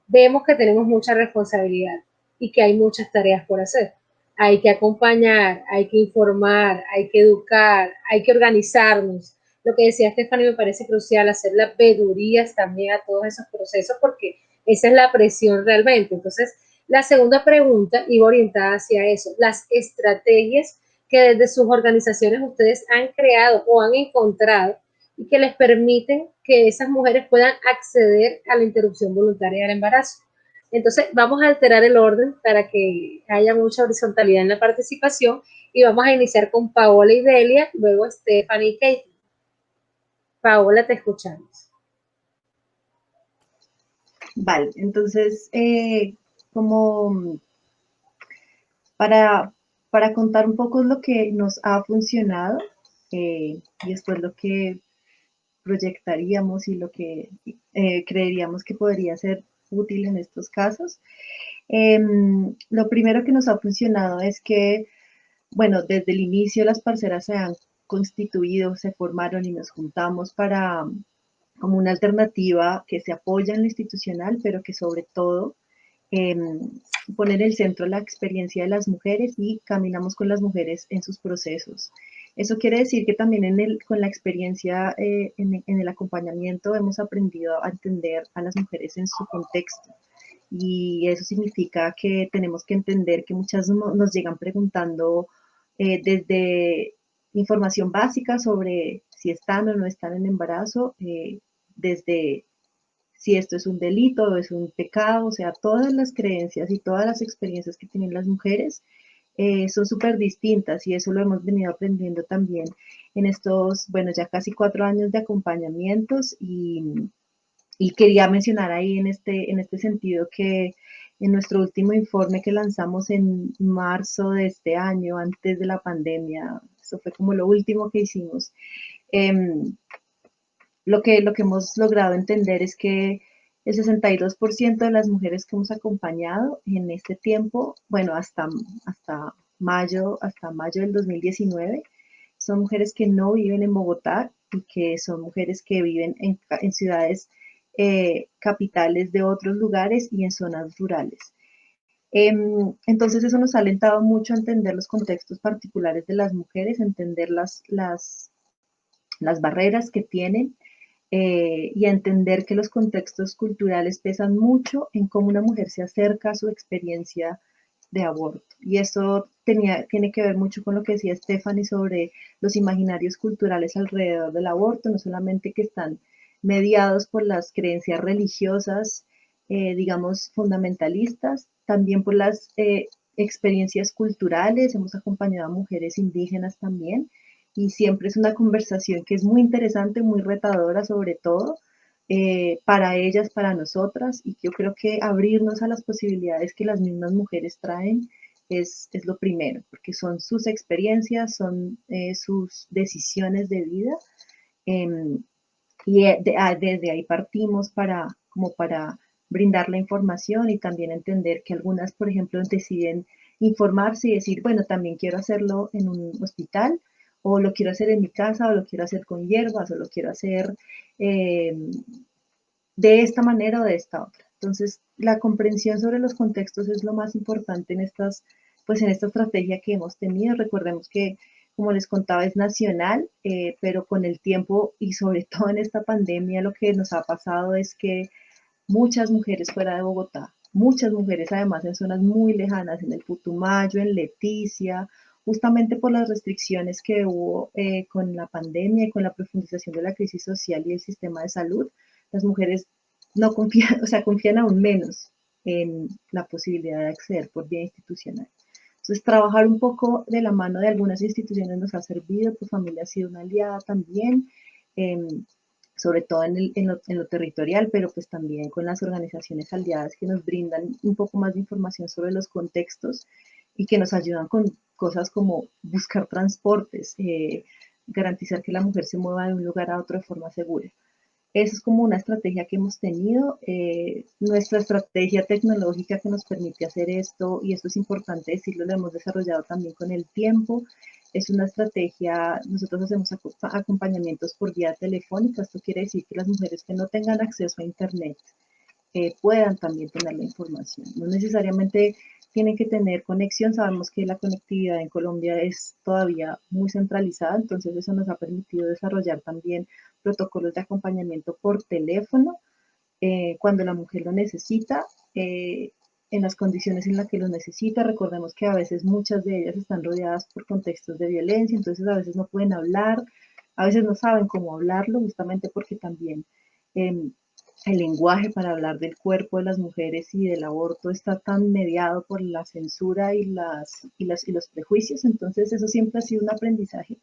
vemos que tenemos mucha responsabilidad y que hay muchas tareas por hacer. Hay que acompañar, hay que informar, hay que educar, hay que organizarnos. Lo que decía Stephanie me parece crucial, hacer las vedurías también a todos esos procesos, porque esa es la presión realmente. Entonces, la segunda pregunta iba orientada hacia eso, las estrategias que desde sus organizaciones ustedes han creado o han encontrado y que les permiten que esas mujeres puedan acceder a la interrupción voluntaria del embarazo. Entonces, vamos a alterar el orden para que haya mucha horizontalidad en la participación y vamos a iniciar con Paola y Delia, luego Stephanie y Kate. Paola, te escuchamos. Vale, entonces, como para contar un poco lo que nos ha funcionado y después lo que proyectaríamos y lo que creeríamos que podría ser útil en estos casos. Lo primero que nos ha funcionado es que, bueno, desde el inicio las parceras se han constituido, se formaron y nos juntamos para como una alternativa que se apoya en lo institucional, pero que sobre todo pone en el centro la experiencia de las mujeres y caminamos con las mujeres en sus procesos. Eso quiere decir que también con la experiencia en el acompañamiento hemos aprendido a entender a las mujeres en su contexto. Y eso significa que tenemos que entender que muchas nos llegan preguntando desde información básica sobre si están o no están en embarazo, desde si esto es un delito o es un pecado, o sea, todas las creencias y todas las experiencias que tienen las mujeres son súper distintas, y eso lo hemos venido aprendiendo también en estos, bueno, ya casi 4 años de acompañamientos, y quería mencionar ahí en este sentido que en nuestro último informe que lanzamos en marzo de este año, antes de la pandemia, eso fue como lo último que hicimos, lo que hemos logrado entender es que el 62% de las mujeres que hemos acompañado en este tiempo, bueno, hasta mayo del 2019, son mujeres que no viven en Bogotá y que son mujeres que viven en ciudades capitales de otros lugares y en zonas rurales. Entonces eso nos ha alentado mucho a entender los contextos particulares de las mujeres, entender las barreras que tienen, y a entender que los contextos culturales pesan mucho en cómo una mujer se acerca a su experiencia de aborto. Y eso tiene que ver mucho con lo que decía Stephanie sobre los imaginarios culturales alrededor del aborto, no solamente que están mediados por las creencias religiosas, digamos, fundamentalistas, también por las experiencias culturales. Hemos acompañado a mujeres indígenas también, y siempre es una conversación que es muy interesante, muy retadora sobre todo, para ellas, para nosotras, y yo creo que abrirnos a las posibilidades que las mismas mujeres traen es lo primero, porque son sus experiencias, son sus decisiones de vida, eh, y desde ahí partimos como para brindar la información y también entender que algunas, por ejemplo, deciden informarse y decir, bueno, también quiero hacerlo en un hospital, o lo quiero hacer en mi casa, o lo quiero hacer con hierbas, o lo quiero hacer eh, de esta manera o de esta otra. Entonces, la comprensión sobre los contextos es lo más importante en pues en esta estrategia que hemos tenido. Recordemos que, como les contaba, es nacional, pero con el tiempo y sobre todo en esta pandemia, lo que nos ha pasado es que muchas mujeres fuera de Bogotá, muchas mujeres además en zonas muy lejanas, en el Putumayo, en Leticia, justamente por las restricciones que hubo con la pandemia y con la profundización de la crisis social y el sistema de salud, las mujeres no confían, o sea, confían aún menos en la posibilidad de acceder por vía institucional. Entonces, trabajar un poco de la mano de algunas instituciones nos ha servido, tu familia ha sido una aliada también, eh, sobre todo en lo territorial, pero pues también con las organizaciones aliadas que nos brindan un poco más de información sobre los contextos y que nos ayudan con cosas como buscar transportes, garantizar que la mujer se mueva de un lugar a otro de forma segura. Esa es como una estrategia que hemos tenido, nuestra estrategia tecnológica que nos permite hacer esto, y esto es importante decirlo, lo hemos desarrollado también con el tiempo. Es una estrategia, nosotros hacemos acompañamientos por vía telefónica. Esto quiere decir que las mujeres que no tengan acceso a Internet puedan también tener la información. No necesariamente tienen que tener conexión. Sabemos que la conectividad en Colombia es todavía muy centralizada, entonces eso nos ha permitido desarrollar también protocolos de acompañamiento por teléfono cuando la mujer lo necesita, en las condiciones en las que lo necesita. Recordemos que a veces muchas de ellas están rodeadas por contextos de violencia, entonces a veces no pueden hablar, a veces no saben cómo hablarlo, justamente porque también el lenguaje para hablar del cuerpo de las mujeres y del aborto está tan mediado por la censura y los prejuicios. Entonces eso siempre ha sido un aprendizaje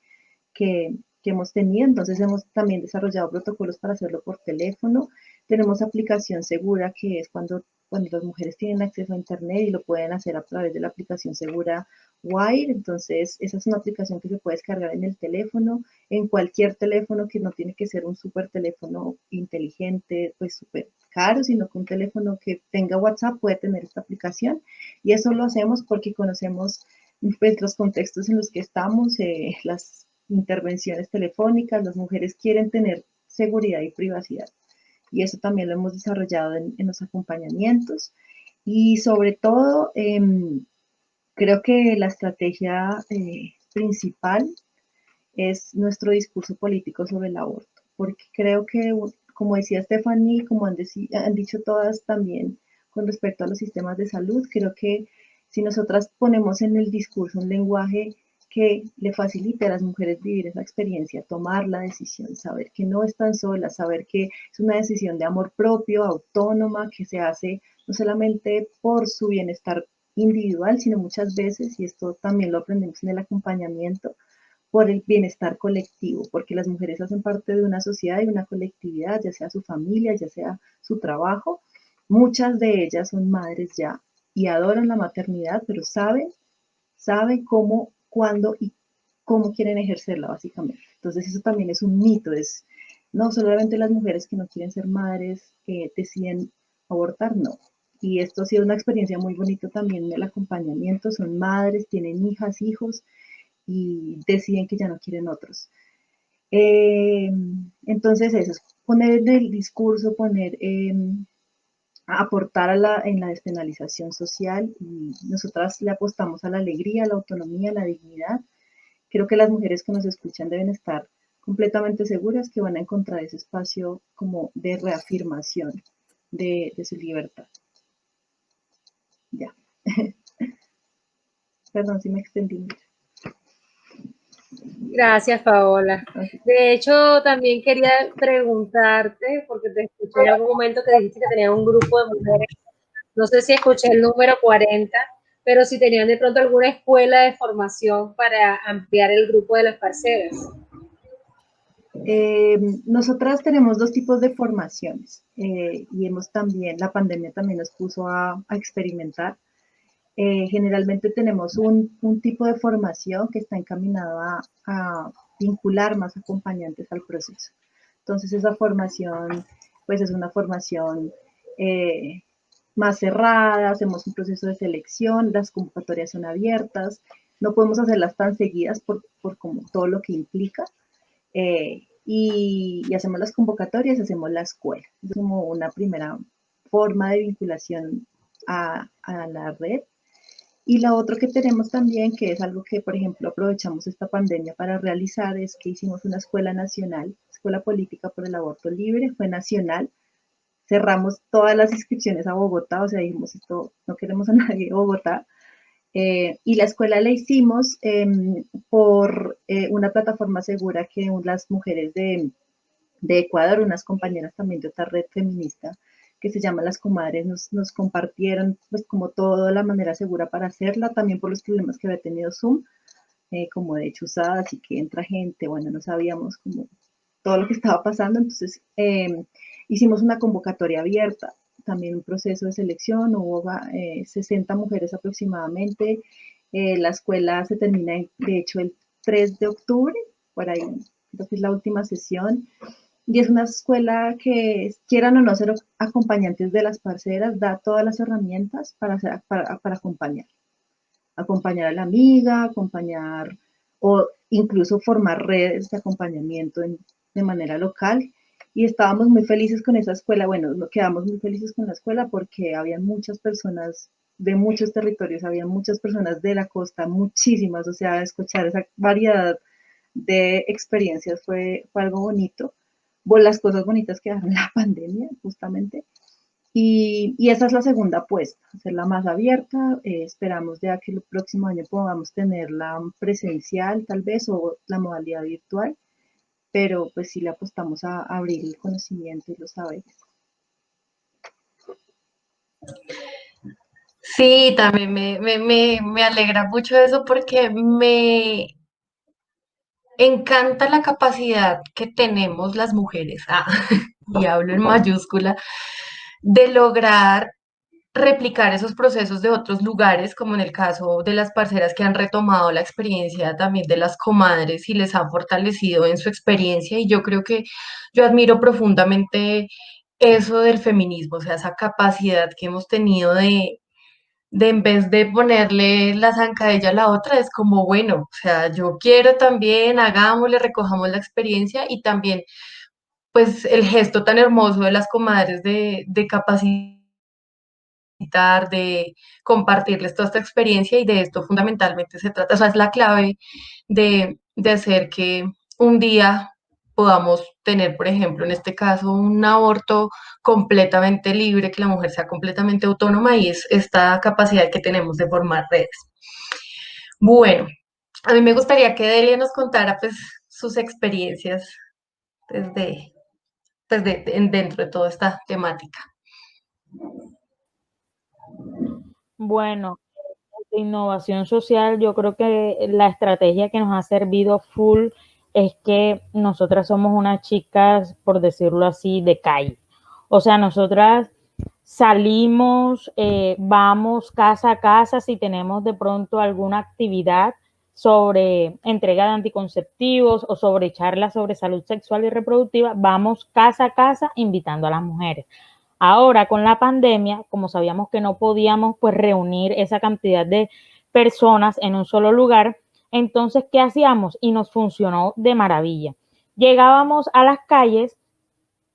que hemos tenido. Entonces hemos también desarrollado protocolos para hacerlo por teléfono. Tenemos aplicación segura, que es cuando las mujeres tienen acceso a Internet y lo pueden hacer a través de la aplicación segura Wire. Entonces esa es una aplicación que se puede descargar en el teléfono, en cualquier teléfono, que no tiene que ser un súper teléfono inteligente, pues súper caro, sino que un teléfono que tenga WhatsApp puede tener esta aplicación. Y eso lo hacemos porque conocemos pues, los contextos en los que estamos, las intervenciones telefónicas. Las mujeres quieren tener seguridad y privacidad, y eso también lo hemos desarrollado en los acompañamientos. Y sobre todo, creo que la estrategia principal es nuestro discurso político sobre el aborto, porque creo que, como decía Stephanie, como han dicho todas también con respecto a los sistemas de salud, creo que si nosotras ponemos en el discurso un lenguaje que le facilite a las mujeres vivir esa experiencia, tomar la decisión, saber que no están solas, saber que es una decisión de amor propio, autónoma, que se hace no solamente por su bienestar individual, sino muchas veces, y esto también lo aprendemos en el acompañamiento, por el bienestar colectivo, porque las mujeres hacen parte de una sociedad y una colectividad, ya sea su familia, ya sea su trabajo. Muchas de ellas son madres ya y adoran la maternidad, pero saben cómo, cuándo y cómo quieren ejercerla, básicamente. Entonces eso también es un mito, es no solamente las mujeres que no quieren ser madres que deciden abortar, no. Y esto ha sido una experiencia muy bonita también en el acompañamiento. Son madres, tienen hijas, hijos, y deciden que ya no quieren otros. Entonces eso es poner en el discurso, aportar en la despenalización social, y nosotras le apostamos a la alegría, a la autonomía, a la dignidad. Creo que las mujeres que nos escuchan deben estar completamente seguras que van a encontrar ese espacio como de reafirmación de su libertad. Ya. Perdón si me extendí mucho. Gracias, Paola. De hecho, también quería preguntarte, porque te escuché en algún momento que dijiste que tenía un grupo de mujeres, no sé si escuché el número 40, pero si tenían de pronto alguna escuela de formación para ampliar el grupo de las parceras. Nosotras tenemos dos tipos de formaciones y la pandemia también nos puso a experimentar. Generalmente tenemos un tipo de formación que está encaminado a vincular más acompañantes al proceso. Entonces esa formación pues es una formación más cerrada, hacemos un proceso de selección, las convocatorias son abiertas, no podemos hacerlas tan seguidas por como todo lo que implica, y hacemos las convocatorias, hacemos la escuela. Es como una primera forma de vinculación a la red. Y lo otro que tenemos también, que es algo que, por ejemplo, aprovechamos esta pandemia para realizar, es que hicimos una escuela nacional, Escuela Política por el Aborto Libre, fue nacional. Cerramos todas las inscripciones a Bogotá, o sea, dijimos esto, no queremos a nadie de Bogotá. Y la escuela la hicimos por una plataforma segura que las mujeres de Ecuador, unas compañeras también de otra red feminista que se llama Las Comadres, nos compartieron pues como toda la manera segura para hacerla, también por los problemas que había tenido Zoom, como de chuzadas y que entra gente, bueno, no sabíamos como todo lo que estaba pasando, entonces hicimos una convocatoria abierta, también un proceso de selección, hubo 60 mujeres aproximadamente, la escuela se termina de hecho el 3 de octubre, por ahí creo que es la última sesión, y es una escuela que, quieran o no ser acompañantes de las parceras, da todas las herramientas para acompañar. Acompañar a la amiga, acompañar o incluso formar redes de acompañamiento de manera local. Y estábamos muy felices con esa escuela. Bueno, quedamos muy felices con la escuela porque había muchas personas de muchos territorios, había muchas personas de la costa, muchísimas, o sea, escuchar esa variedad de experiencias fue algo bonito. Las cosas bonitas que dejaron la pandemia, justamente. Y esa es la segunda apuesta, hacerla más abierta. Esperamos ya que el próximo año podamos tenerla presencial, tal vez, o la modalidad virtual, pero pues sí le apostamos a abrir el conocimiento y los saberes. Sí, también me alegra mucho eso porque me encanta la capacidad que tenemos las mujeres, y hablo en mayúscula, de lograr replicar esos procesos de otros lugares, como en el caso de las parceras que han retomado la experiencia también de las comadres y les han fortalecido en su experiencia. Y yo creo que yo admiro profundamente eso del feminismo, o sea, esa capacidad que hemos tenido de en vez de ponerle la zancadilla a la otra, es como, bueno, o sea, yo quiero también, hagámosle, recojamos la experiencia y también, pues, el gesto tan hermoso de las comadres de capacitar, de compartirles toda esta experiencia y de esto fundamentalmente se trata, o sea, es la clave de hacer que un día podamos tener, por ejemplo, en este caso, un aborto completamente libre, que la mujer sea completamente autónoma y es esta capacidad que tenemos de formar redes. Bueno, a mí me gustaría que Delia nos contara pues sus experiencias desde, dentro de toda esta temática. Bueno, de innovación social, yo creo que la estrategia que nos ha servido full es que nosotras somos unas chicas, por decirlo así, de calle. O sea, nosotras salimos, vamos casa a casa si tenemos de pronto alguna actividad sobre entrega de anticonceptivos o sobre charlas sobre salud sexual y reproductiva, vamos casa a casa invitando a las mujeres. Ahora con la pandemia, como sabíamos que no podíamos pues reunir esa cantidad de personas en un solo lugar, entonces ¿qué hacíamos? Y nos funcionó de maravilla. Llegábamos a las calles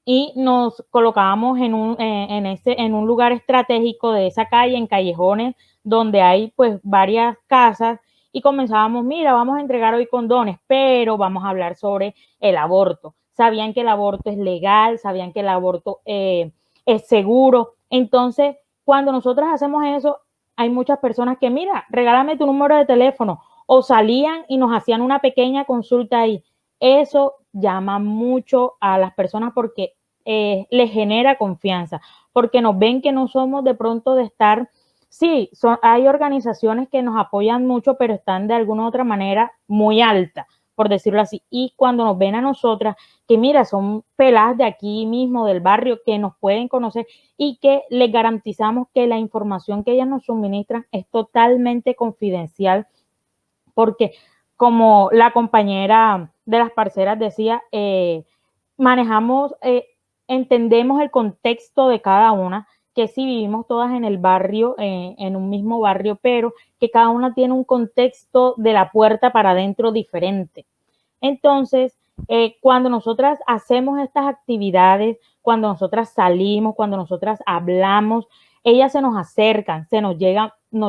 y nos colocábamos en un lugar estratégico de esa calle, en callejones donde hay pues varias casas y comenzábamos, mira, vamos a entregar hoy condones, pero vamos a hablar sobre el aborto. Sabían que el aborto es legal, sabían que el aborto es seguro. Entonces, cuando nosotros hacemos eso, hay muchas personas que, mira, regálame tu número de teléfono, o salían y nos hacían una pequeña consulta ahí. Eso llama mucho a las personas porque les genera confianza, porque nos ven que no somos de pronto de estar, sí, hay organizaciones que nos apoyan mucho, pero están de alguna u otra manera muy altas, por decirlo así, y cuando nos ven a nosotras, que mira, son peladas de aquí mismo, del barrio, que nos pueden conocer y que les garantizamos que la información que ellas nos suministran es totalmente confidencial, porque como la compañera de las parceras decía, manejamos, entendemos el contexto de cada una, que si vivimos todas en el barrio, en un mismo barrio, pero que cada una tiene un contexto de la puerta para adentro diferente. Entonces, cuando nosotras hacemos estas actividades, cuando nosotras salimos, cuando nosotras hablamos, ellas se nos acercan, nos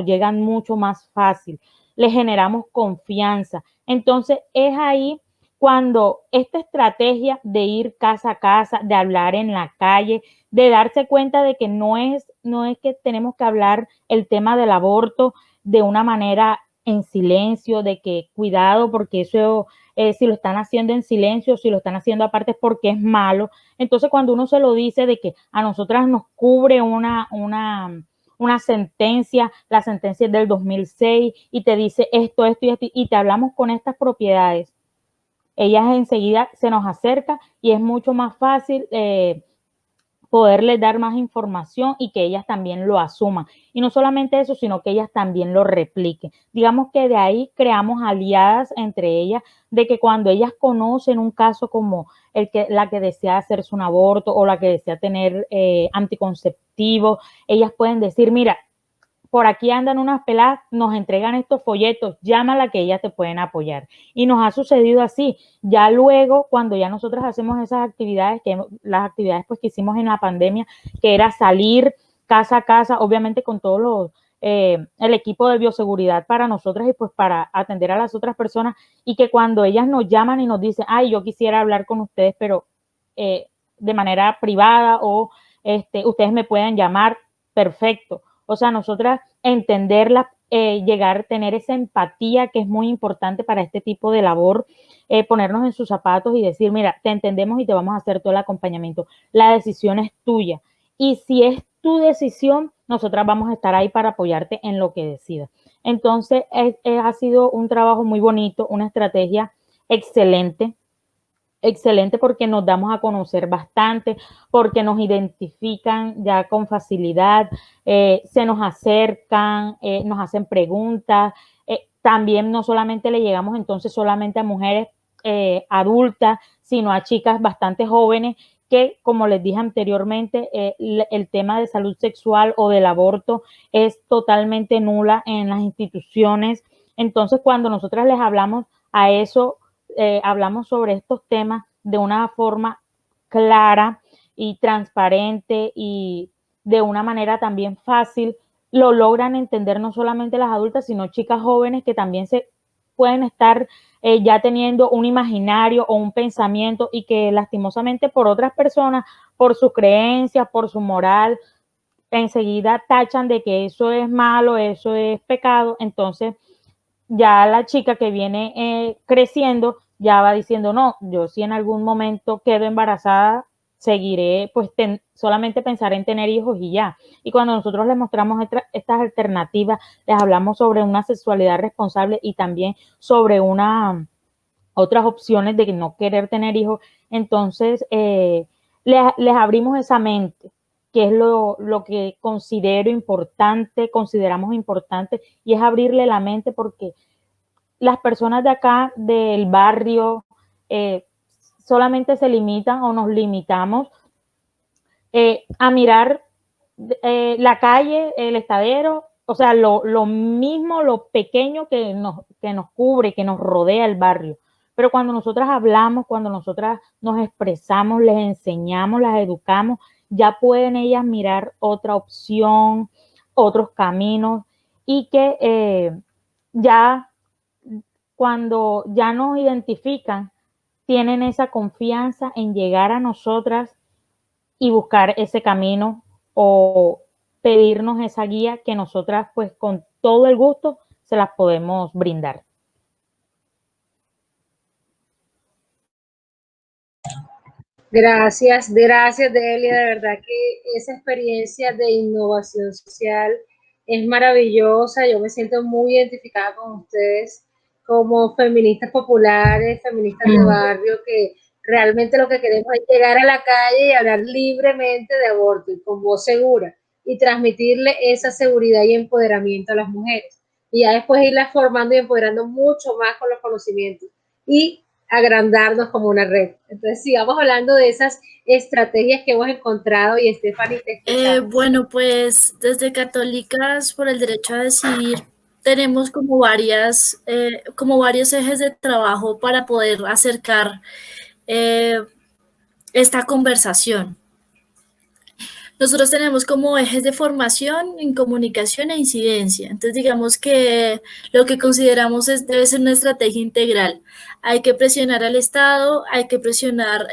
llegan mucho más fácil, les generamos confianza. Entonces, es ahí cuando esta estrategia de ir casa a casa, de hablar en la calle, de darse cuenta de que no es que tenemos que hablar el tema del aborto de una manera en silencio, de que cuidado porque eso si lo están haciendo en silencio, si lo están haciendo aparte es porque es malo. Entonces, cuando uno se lo dice de que a nosotras nos cubre una sentencia, la sentencia es del 2006 y te dice esto, esto y esto, y te hablamos con estas propiedades, ellas enseguida se nos acerca y es mucho más fácil poderles dar más información y que ellas también lo asuman. Y no solamente eso, sino que ellas también lo repliquen. Digamos que de ahí creamos aliadas entre ellas, de que cuando ellas conocen un caso como la que desea hacerse un aborto o la que desea tener anticonceptivo, ellas pueden decir, mira, por aquí andan unas peladas, nos entregan estos folletos, llámala que ellas te pueden apoyar. Y nos ha sucedido así. Ya luego, cuando ya nosotros hacemos esas actividades, las actividades pues que hicimos en la pandemia, que era salir casa a casa, obviamente con todos el equipo de bioseguridad para nosotras y pues para atender a las otras personas, y que cuando ellas nos llaman y nos dicen, ay, yo quisiera hablar con ustedes, pero de manera privada o ustedes me pueden llamar, perfecto. O sea, nosotras entenderla, llegar a tener esa empatía que es muy importante para este tipo de labor, ponernos en sus zapatos y decir, mira, te entendemos y te vamos a hacer todo el acompañamiento. La decisión es tuya. Y si es tu decisión, nosotras vamos a estar ahí para apoyarte en lo que decidas. Entonces, ha sido un trabajo muy bonito, una estrategia excelente. Excelente porque nos damos a conocer bastante, porque nos identifican ya con facilidad, se nos acercan, nos hacen preguntas, también no solamente le llegamos entonces solamente a mujeres adultas, sino a chicas bastante jóvenes que, como les dije anteriormente, el tema de salud sexual o del aborto es totalmente nula en las instituciones. Entonces, cuando nosotras les hablamos a eso, hablamos sobre estos temas de una forma clara y transparente y de una manera también fácil, lo logran entender no solamente las adultas, sino chicas jóvenes que también se pueden estar ya teniendo un imaginario o un pensamiento y que lastimosamente por otras personas, por sus creencias, por su moral, enseguida tachan de que eso es malo, eso es pecado. Entonces, ya la chica que viene creciendo ya va diciendo, no, yo si en algún momento quedo embarazada, seguiré, pues solamente pensaré en tener hijos y ya. Y cuando nosotros les mostramos estas alternativas, les hablamos sobre una sexualidad responsable y también sobre otras opciones de no querer tener hijos, entonces les abrimos esa mente, que es lo que consideramos importante, y es abrirle la mente porque las personas de acá, del barrio, solamente se limitan o nos limitamos a mirar la calle, el estadero, o sea, lo mismo, lo pequeño que nos cubre, que nos rodea el barrio. Pero cuando nosotras hablamos, cuando nosotras nos expresamos, les enseñamos, las educamos, ya pueden ellas mirar otra opción, otros caminos, y que ya cuando ya nos identifican, tienen esa confianza en llegar a nosotras y buscar ese camino o pedirnos esa guía que nosotras pues con todo el gusto se las podemos brindar. Gracias, gracias Delia, de verdad que esa experiencia de innovación social es maravillosa, yo me siento muy identificada con ustedes como feministas populares, feministas de barrio, que realmente lo que queremos es llegar a la calle y hablar libremente de aborto y con voz segura y transmitirle esa seguridad y empoderamiento a las mujeres y ya después irlas formando y empoderando mucho más con los conocimientos y agrandarnos como una red. Entonces, sigamos hablando de esas estrategias que hemos encontrado y Stephanie te escuchamos. Bueno, pues desde Católicas por el Derecho a Decidir tenemos como varios ejes de trabajo para poder acercar esta conversación. Nosotros tenemos como ejes de formación en comunicación e incidencia. Entonces, digamos que lo que consideramos debe ser una estrategia integral. Hay que presionar al Estado, hay que presionar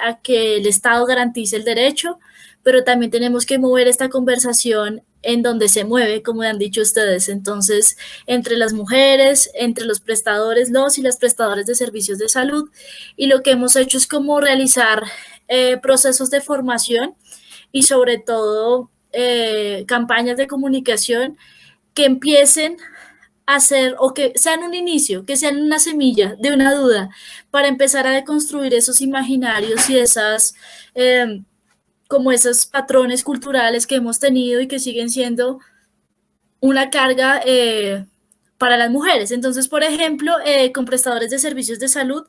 a que el Estado garantice el derecho, pero también tenemos que mover esta conversación en donde se mueve, como han dicho ustedes. Entonces, entre las mujeres, entre los prestadores, los y las prestadoras de servicios de salud. Y lo que hemos hecho es como realizar procesos de formación y sobre todo campañas de comunicación que empiecen a hacer o que sean un inicio, que sean una semilla de una duda para empezar a deconstruir esos imaginarios y como esos patrones culturales que hemos tenido y que siguen siendo una carga para las mujeres. Entonces, por ejemplo, con prestadores de servicios de salud,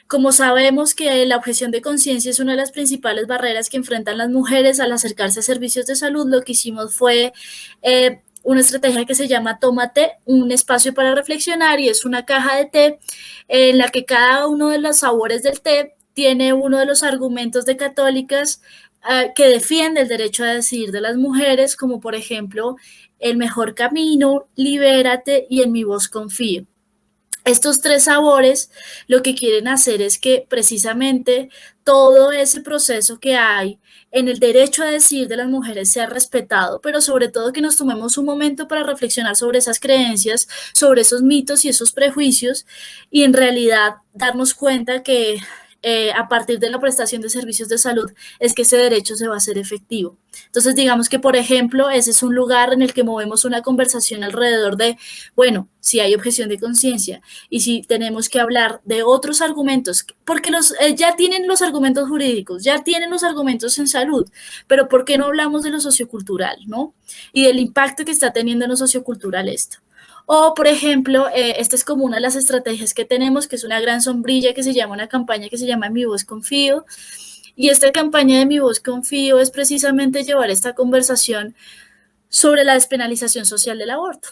como sabemos que la objeción de conciencia es una de las principales barreras que enfrentan las mujeres al acercarse a servicios de salud, lo que hicimos fue una estrategia que se llama Toma Té, un espacio para reflexionar, y es una caja de té en la que cada uno de los sabores del té tiene uno de los argumentos de Católicas que defiende el derecho a decidir de las mujeres, como por ejemplo, el mejor camino, libérate y en mi voz confío. Estos tres sabores lo que quieren hacer es que precisamente todo ese proceso que hay en el derecho a decidir de las mujeres sea respetado, pero sobre todo que nos tomemos un momento para reflexionar sobre esas creencias, sobre esos mitos y esos prejuicios y en realidad darnos cuenta que a partir de la prestación de servicios de salud es que ese derecho se va a hacer efectivo. Entonces, digamos que, por ejemplo, ese es un lugar en el que movemos una conversación alrededor de, bueno, si hay objeción de conciencia y si tenemos que hablar de otros argumentos, porque ya tienen los argumentos jurídicos, ya tienen los argumentos en salud, pero ¿por qué no hablamos de lo sociocultural, no? Y del impacto que está teniendo en lo sociocultural esto. O, por ejemplo, esta es como una de las estrategias que tenemos, que es una gran sombrilla que se llama una campaña que se llama Mi Voz Confío. Y esta campaña de Mi Voz Confío es precisamente llevar esta conversación sobre la despenalización social del aborto.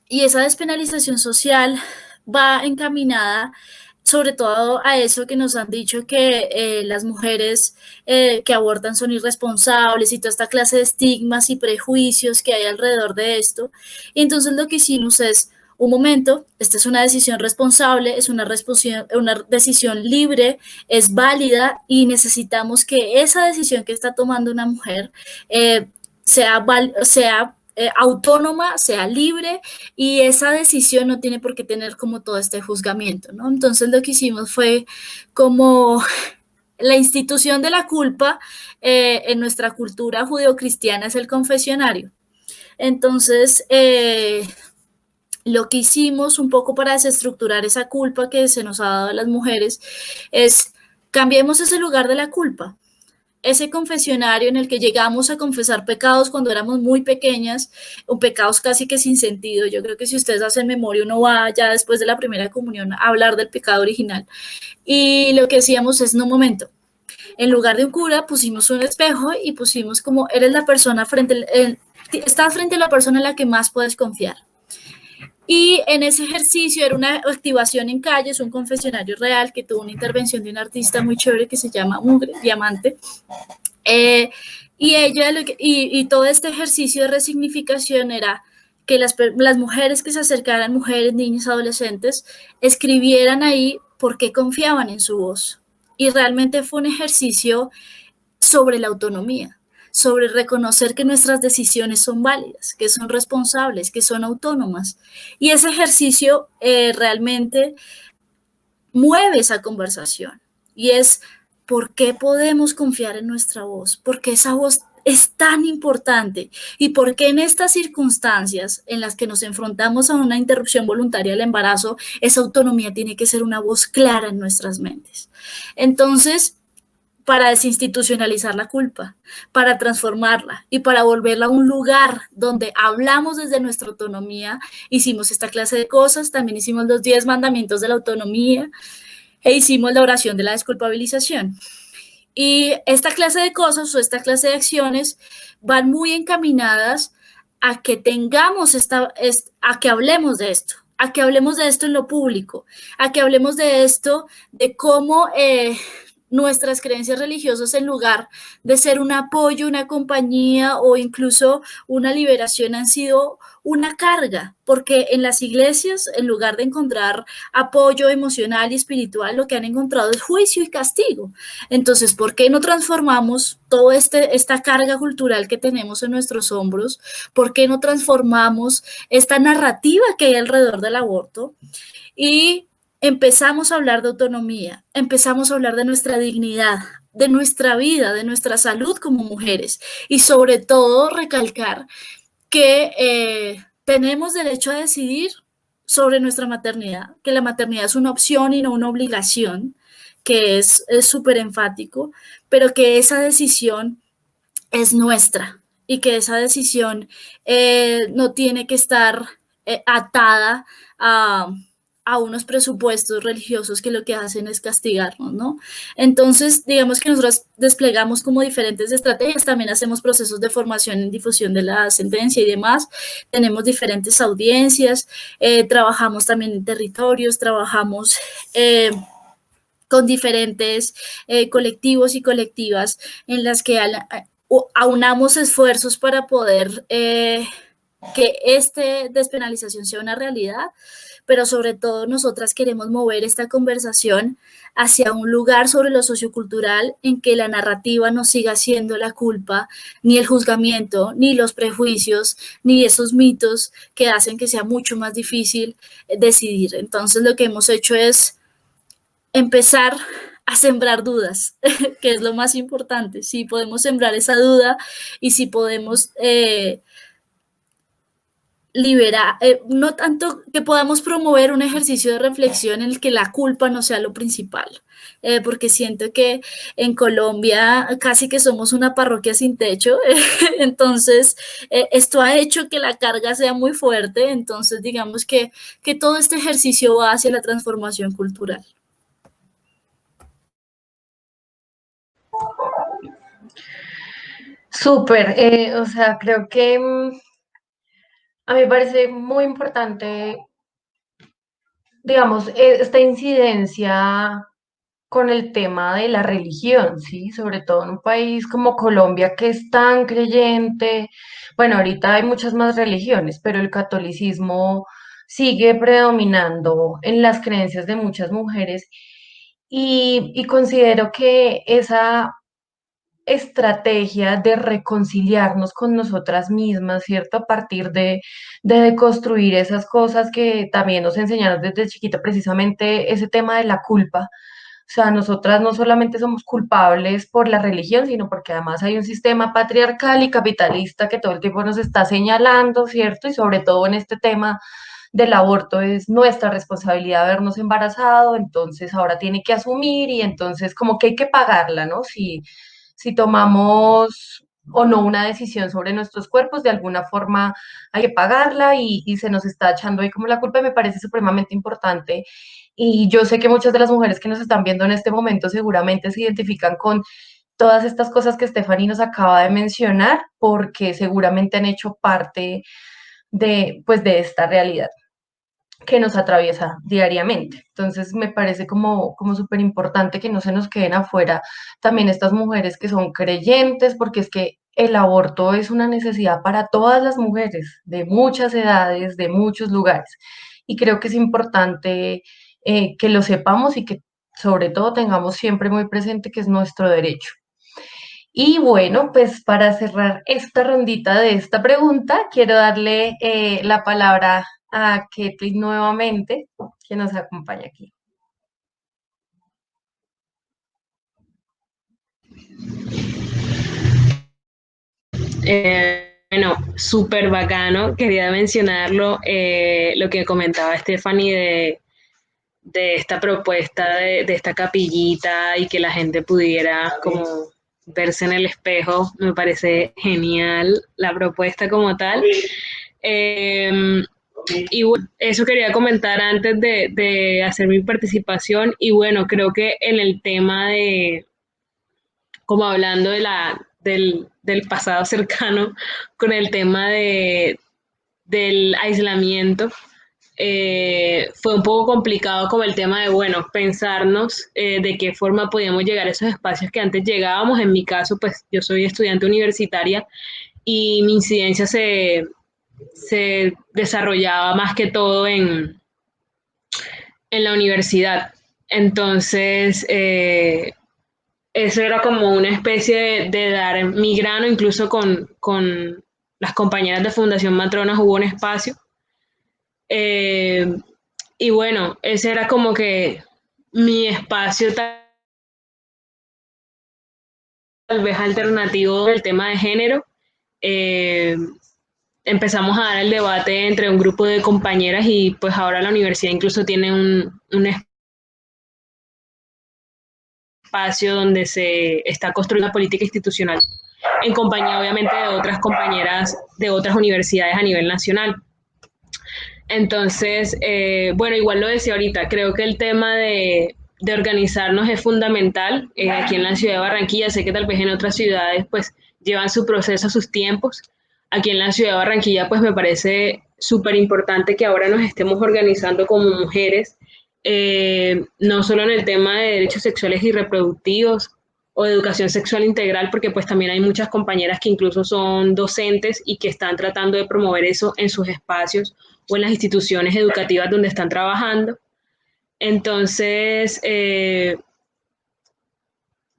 Y esa despenalización social va encaminada sobre todo a eso que nos han dicho que las mujeres que abortan son irresponsables y toda esta clase de estigmas y prejuicios que hay alrededor de esto. Y entonces lo que hicimos es, un momento, esta es una decisión responsable, es una decisión libre, es válida y necesitamos que esa decisión que está tomando una mujer sea autónoma, sea libre y esa decisión no tiene por qué tener como todo este juzgamiento, ¿no? Entonces lo que hicimos fue como la institución de la culpa en nuestra cultura judeocristiana es el confesionario. Entonces, lo que hicimos un poco para desestructurar esa culpa que se nos ha dado a las mujeres es cambiemos ese lugar de la culpa. Ese confesionario en el que llegamos a confesar pecados cuando éramos muy pequeñas, o pecados casi que sin sentido. Yo creo que si ustedes hacen memoria, uno va ya después de la primera comunión a hablar del pecado original. Y lo que decíamos es, no, un momento, en lugar de un cura pusimos un espejo y pusimos como, eres la persona estás frente a la persona en la que más puedes confiar. Y en ese ejercicio era una activación en calles, un confesionario real que tuvo una intervención de un artista muy chévere que se llama Mugre, Diamante. Y todo este ejercicio de resignificación era que las mujeres que se acercaran, mujeres, niñas, adolescentes, escribieran ahí por qué confiaban en su voz. Y realmente fue un ejercicio sobre la autonomía, sobre reconocer que nuestras decisiones son válidas, que son responsables, que son autónomas. Y ese ejercicio realmente mueve esa conversación y es por qué podemos confiar en nuestra voz, porque esa voz es tan importante y por qué en estas circunstancias en las que nos enfrentamos a una interrupción voluntaria del embarazo, esa autonomía tiene que ser una voz clara en nuestras mentes. Entonces, para desinstitucionalizar la culpa, para transformarla y para volverla a un lugar donde hablamos desde nuestra autonomía. Hicimos esta clase de cosas, también hicimos los 10 mandamientos de la autonomía e hicimos la oración de la desculpabilización. Y esta clase de cosas o esta clase de acciones van muy encaminadas a que tengamos a que hablemos de esto, a que hablemos de esto en lo público, a que hablemos de esto, de cómo nuestras creencias religiosas, en lugar de ser un apoyo, una compañía o incluso una liberación, han sido una carga, porque en las iglesias, en lugar de encontrar apoyo emocional y espiritual, lo que han encontrado es juicio y castigo. Entonces, ¿por qué no transformamos toda esta carga cultural que tenemos en nuestros hombros? ¿Por qué no transformamos esta narrativa que hay alrededor del aborto? Y empezamos a hablar de autonomía, empezamos a hablar de nuestra dignidad, de nuestra vida, de nuestra salud como mujeres y sobre todo recalcar que tenemos derecho a decidir sobre nuestra maternidad, que la maternidad es una opción y no una obligación, que es súper enfático, pero que esa decisión es nuestra y que esa decisión no tiene que estar atada a unos presupuestos religiosos que lo que hacen es castigarnos, ¿no? Entonces, digamos que nosotros desplegamos como diferentes estrategias, también hacemos procesos de formación en difusión de la sentencia y demás, tenemos diferentes audiencias, trabajamos también en territorios, trabajamos con diferentes colectivos y colectivas en las que aunamos esfuerzos para poder que esta despenalización sea una realidad, pero sobre todo nosotras queremos mover esta conversación hacia un lugar sobre lo sociocultural en que la narrativa no siga siendo la culpa, ni el juzgamiento, ni los prejuicios, ni esos mitos que hacen que sea mucho más difícil decidir. Entonces lo que hemos hecho es empezar a sembrar dudas, que es lo más importante. Si podemos sembrar esa duda y si podemos liberar, no tanto que podamos promover un ejercicio de reflexión en el que la culpa no sea lo principal, porque siento que en Colombia casi que somos una parroquia sin techo, entonces esto ha hecho que la carga sea muy fuerte, entonces digamos que todo este ejercicio va hacia la transformación cultural. Súper, o sea, creo que a mí me parece muy importante, digamos, esta incidencia con el tema de la religión, ¿sí? Sobre todo en un país como Colombia que es tan creyente. Bueno, ahorita hay muchas más religiones, pero el catolicismo sigue predominando en las creencias de muchas mujeres y considero que esa estrategia de reconciliarnos con nosotras mismas, ¿cierto? A partir de deconstruir esas cosas que también nos enseñaron desde chiquita, precisamente ese tema de la culpa. O sea, nosotras no solamente somos culpables por la religión, sino porque además hay un sistema patriarcal y capitalista que todo el tiempo nos está señalando, ¿cierto? Y sobre todo en este tema del aborto es nuestra responsabilidad habernos embarazado, entonces ahora tiene que asumir y entonces como que hay que pagarla, ¿no? Si tomamos o no una decisión sobre nuestros cuerpos, de alguna forma hay que pagarla y se nos está echando ahí como la culpa y me parece supremamente importante. Y yo sé que muchas de las mujeres que nos están viendo en este momento seguramente se identifican con todas estas cosas que Stephanie nos acaba de mencionar, porque seguramente han hecho parte de, pues, de esta realidad que nos atraviesa diariamente. Entonces me parece como súper importante que no se nos queden afuera también estas mujeres que son creyentes, porque es que el aborto es una necesidad para todas las mujeres de muchas edades, de muchos lugares. Y creo que es importante que lo sepamos y que sobre todo tengamos siempre muy presente que es nuestro derecho. Y bueno, pues para cerrar esta rondita de esta pregunta, quiero darle la palabra a Kathleen nuevamente, que nos acompaña aquí. Bueno, súper bacano, quería mencionarlo, lo que comentaba Stephanie de esta propuesta de esta capillita y que la gente pudiera como verse en el espejo, me parece genial la propuesta como tal. Eh, y bueno, eso quería comentar antes de hacer mi participación y bueno, creo que en el tema de, como hablando del pasado cercano, con el tema del aislamiento, fue un poco complicado como el tema de, bueno, pensarnos de qué forma podíamos llegar a esos espacios que antes llegábamos. En mi caso, pues yo soy estudiante universitaria y mi incidencia se desarrollaba más que todo en la universidad. Entonces, eso era como una especie de dar mi grano, incluso con las compañeras de Fundación Matronas hubo un espacio. Eh, y bueno, ese era como que mi espacio tal vez alternativo del tema de género. Eh, Empezamos a dar el debate entre un grupo de compañeras y pues ahora la universidad incluso tiene un espacio donde se está construyendo una política institucional en compañía obviamente de otras compañeras de otras universidades a nivel nacional. Entonces, bueno, igual lo decía ahorita, creo que el tema de organizarnos es fundamental. Aquí en la ciudad de Barranquilla, sé que tal vez en otras ciudades pues llevan su proceso, sus tiempos. Aquí en la ciudad de Barranquilla pues me parece súper importante que ahora nos estemos organizando como mujeres, no solo en el tema de derechos sexuales y reproductivos o de educación sexual integral, porque pues también hay muchas compañeras que incluso son docentes y que están tratando de promover eso en sus espacios o en las instituciones educativas donde están trabajando. Entonces,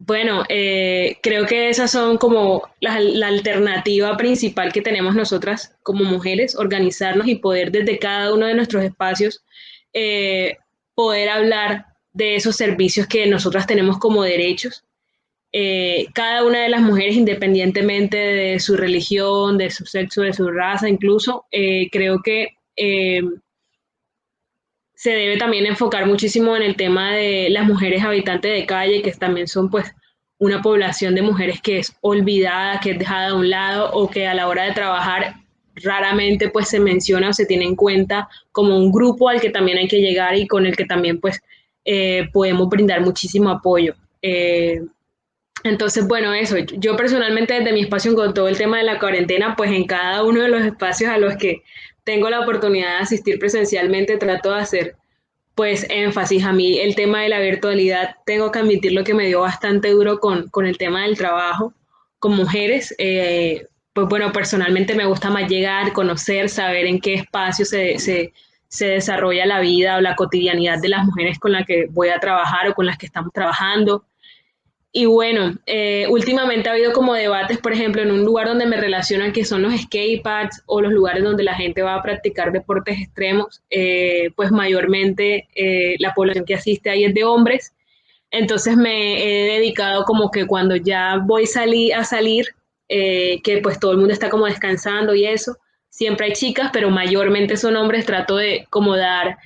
bueno, creo que esas son como la alternativa principal que tenemos nosotras como mujeres, organizarnos y poder desde cada uno de nuestros espacios eh, poder hablar de esos servicios que nosotras tenemos como derechos. Cada una de las mujeres, independientemente de su religión, de su sexo, de su raza, incluso, creo que se debe también enfocar muchísimo en el tema de las mujeres habitantes de calle, que también son pues una población de mujeres que es olvidada, que es dejada a un lado o que a la hora de trabajar raramente pues se menciona o se tiene en cuenta como un grupo al que también hay que llegar y con el que también pues podemos brindar muchísimo apoyo. Entonces, bueno, eso, yo personalmente desde mi espacio con todo el tema de la cuarentena, pues en cada uno de los espacios a los que tengo la oportunidad de asistir presencialmente, trato de hacer pues énfasis. A mí el tema de la virtualidad, tengo que admitir lo que me dio bastante duro con el tema del trabajo con mujeres. Pues bueno, personalmente me gusta más llegar, conocer, saber en qué espacio se desarrolla la vida o la cotidianidad de las mujeres con las que voy a trabajar o con las que estamos trabajando. Y bueno, últimamente ha habido como debates, por ejemplo, en un lugar donde me relacionan que son los skateparks o los lugares donde la gente va a practicar deportes extremos, pues mayormente la población que asiste ahí es de hombres. Entonces me he dedicado como que cuando ya voy a salir, que pues todo el mundo está como descansando y eso, siempre hay chicas, pero mayormente son hombres, trato de como dar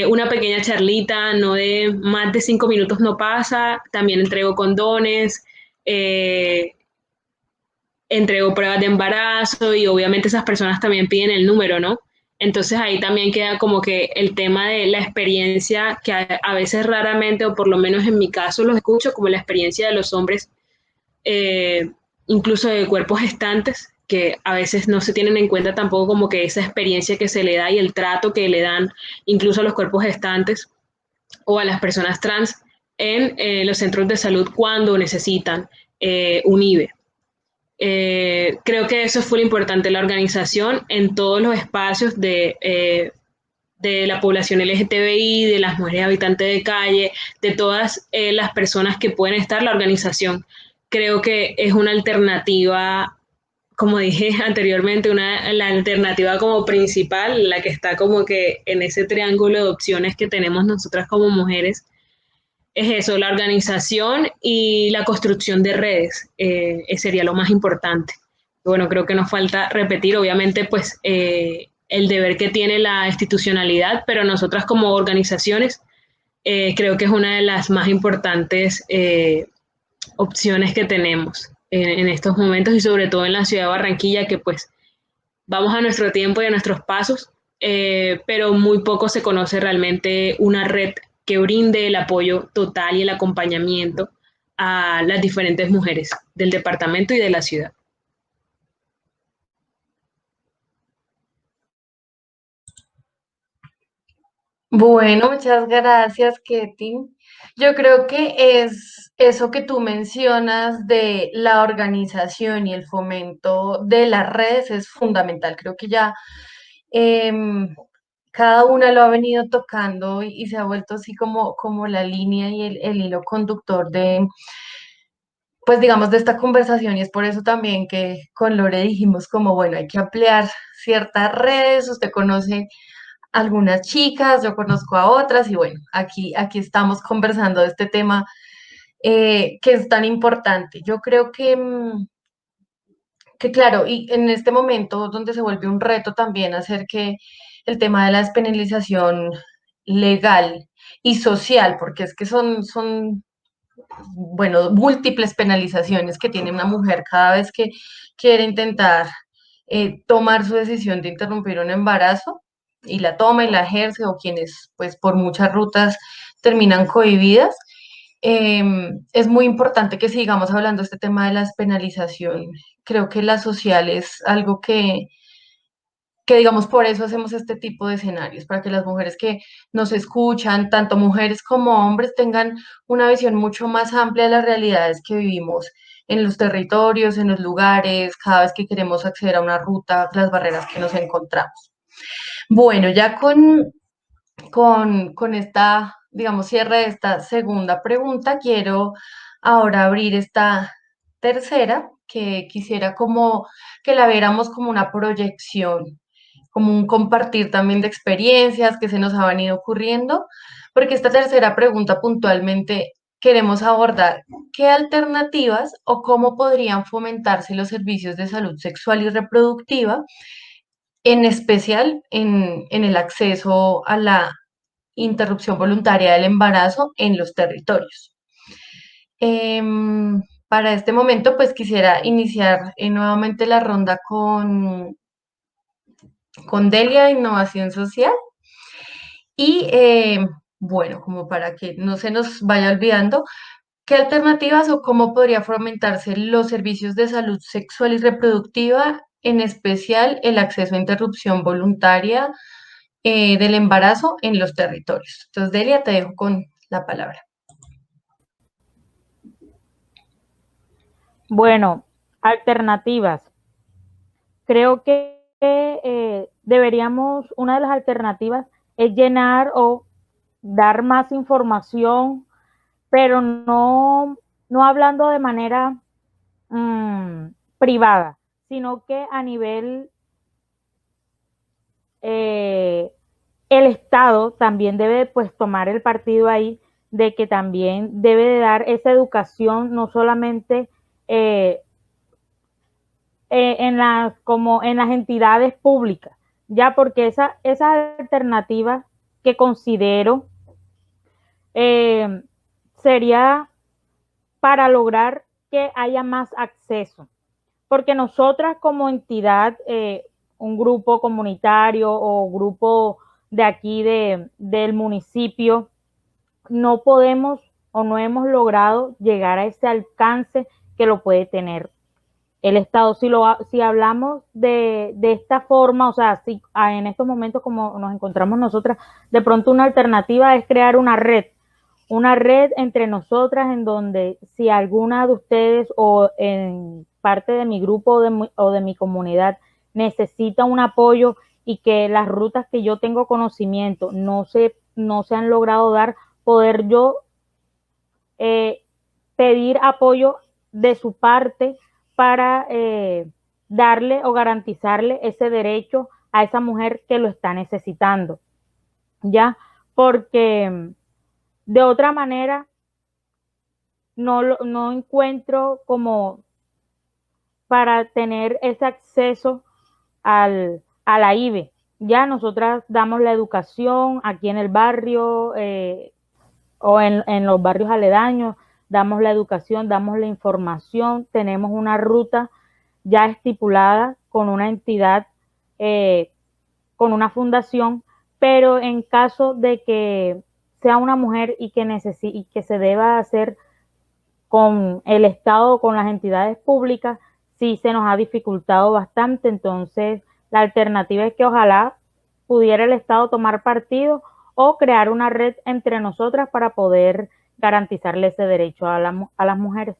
una pequeña charlita, no de más de 5 minutos no pasa, también entrego condones, eh, entrego pruebas de embarazo y obviamente esas personas también piden el número, ¿no? Entonces ahí también queda como que el tema de la experiencia que a veces raramente, o por lo menos en mi caso lo escucho, como la experiencia de los hombres, eh, incluso de cuerpos gestantes, que a veces no se tienen en cuenta tampoco como que esa experiencia que se le da y el trato que le dan incluso a los cuerpos gestantes o a las personas trans en los centros de salud cuando necesitan un IVE. Creo que eso fue lo importante, la organización en todos los espacios de la población LGTBI, de las mujeres habitantes de calle, de todas las personas que pueden estar, la organización creo que es una alternativa, como dije anteriormente, la alternativa como principal, la que está como que en ese triángulo de opciones que tenemos nosotras como mujeres, es eso, la organización y la construcción de redes, sería lo más importante. Bueno, creo que nos falta repetir, obviamente, pues el deber que tiene la institucionalidad, pero nosotras como organizaciones, creo que es una de las más importantes opciones que tenemos en estos momentos y sobre todo en la ciudad de Barranquilla, que pues vamos a nuestro tiempo y a nuestros pasos, pero muy poco se conoce realmente una red que brinde el apoyo total y el acompañamiento a las diferentes mujeres del departamento y de la ciudad. Bueno, muchas gracias, Ketty. Yo creo que es eso que tú mencionas de la organización y el fomento de las redes es fundamental. Creo que ya em, cada una lo ha venido tocando y se ha vuelto así como la línea y el hilo conductor de, pues digamos, de esta conversación. Y es por eso también que con Lore dijimos como, bueno, hay que ampliar ciertas redes. Usted conoce algunas chicas, yo conozco a otras y bueno, aquí estamos conversando de este tema que es tan importante. Yo creo que claro, y en este momento donde se vuelve un reto también hacer que el tema de la despenalización legal y social, porque es que son bueno, múltiples penalizaciones que tiene una mujer cada vez que quiere intentar tomar su decisión de interrumpir un embarazo y la toma y la ejerce, o quienes pues por muchas rutas terminan cohibidas. Es muy importante que sigamos hablando de este tema de la despenalización. Creo que la social es algo que digamos, por eso hacemos este tipo de escenarios, para que las mujeres que nos escuchan, tanto mujeres como hombres, tengan una visión mucho más amplia de las realidades que vivimos en los territorios, en los lugares, cada vez que queremos acceder a una ruta, las barreras que nos encontramos. Bueno, ya con esta, digamos, cierre de esta segunda pregunta, quiero ahora abrir esta tercera, que quisiera como que la viéramos como una proyección, como un compartir también de experiencias que se nos han ido ocurriendo, porque esta tercera pregunta puntualmente queremos abordar qué alternativas o cómo podrían fomentarse los servicios de salud sexual y reproductiva, en especial en el acceso a la interrupción voluntaria del embarazo en los territorios. Para este momento, pues quisiera iniciar nuevamente la ronda con Delia de Innovación Social. Y bueno, como para que no se nos vaya olvidando, ¿qué alternativas o cómo podría fomentarse los servicios de salud sexual y reproductiva, en especial el acceso a interrupción voluntaria del embarazo en los territorios? Entonces, Delia, te dejo con la palabra. Bueno, alternativas. Creo que deberíamos, una de las alternativas es llenar o dar más información, pero no hablando de manera privada, sino que a nivel el Estado también debe pues tomar el partido ahí de que también debe de dar esa educación no solamente como en las entidades públicas, ya porque esa alternativa que considero sería para lograr que haya más acceso, porque nosotras como entidad, un grupo comunitario o grupo de aquí del municipio, no podemos o no hemos logrado llegar a ese alcance que lo puede tener el Estado. Si hablamos de esta forma, o sea, si en estos momentos como nos encontramos nosotras, de pronto una alternativa es crear una red entre nosotras en donde si alguna de ustedes o en parte de mi grupo o de mi comunidad necesita un apoyo y que las rutas que yo tengo conocimiento no se han logrado dar, poder yo pedir apoyo de su parte para darle o garantizarle ese derecho a esa mujer que lo está necesitando, ¿ya? Porque de otra manera no encuentro como para tener ese acceso a la IVE. Ya nosotras damos la educación aquí en el barrio o en los barrios aledaños, damos la educación, damos la información, tenemos una ruta ya estipulada con una entidad, con una fundación, pero en caso de que sea una mujer y que se deba hacer con el Estado, con las entidades públicas, sí se nos ha dificultado bastante. Entonces, la alternativa es que ojalá pudiera el Estado tomar partido o crear una red entre nosotras para poder garantizarle ese derecho a las mujeres.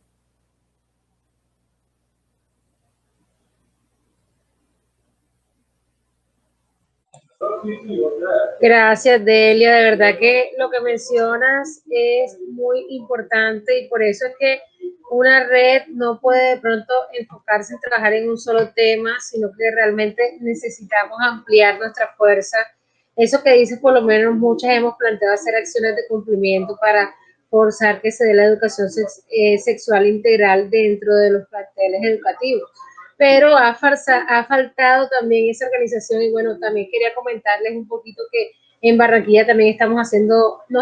Gracias, Delia. De verdad que lo que mencionas es muy importante y por eso es que una red no puede de pronto enfocarse en trabajar en un solo tema, sino que realmente necesitamos ampliar nuestra fuerza. Eso que dices, por lo menos muchas hemos planteado hacer acciones de cumplimiento para forzar que se dé la educación sexual integral dentro de los planteles educativos, pero ha faltado también esa organización y bueno, también quería comentarles un poquito que en Barranquilla también nos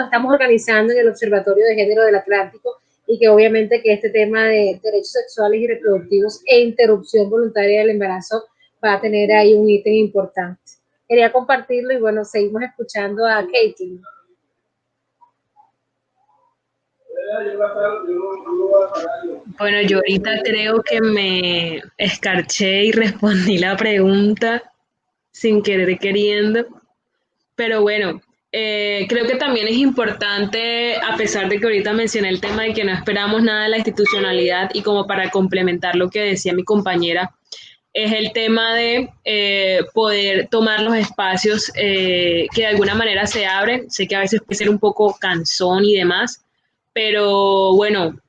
estamos organizando en el Observatorio de Género del Atlántico y que obviamente que este tema de derechos sexuales y reproductivos e interrupción voluntaria del embarazo va a tener ahí un ítem importante. Quería compartirlo y bueno, seguimos escuchando a Katie. Bueno, yo ahorita creo que me escarché y respondí la pregunta sin querer queriendo, pero bueno, creo que también es importante, a pesar de que ahorita mencioné el tema de que no esperamos nada de la institucionalidad y como para complementar lo que decía mi compañera, es el tema de poder tomar los espacios que de alguna manera se abren. Sé que a veces puede ser un poco cansón y demás, pero bueno,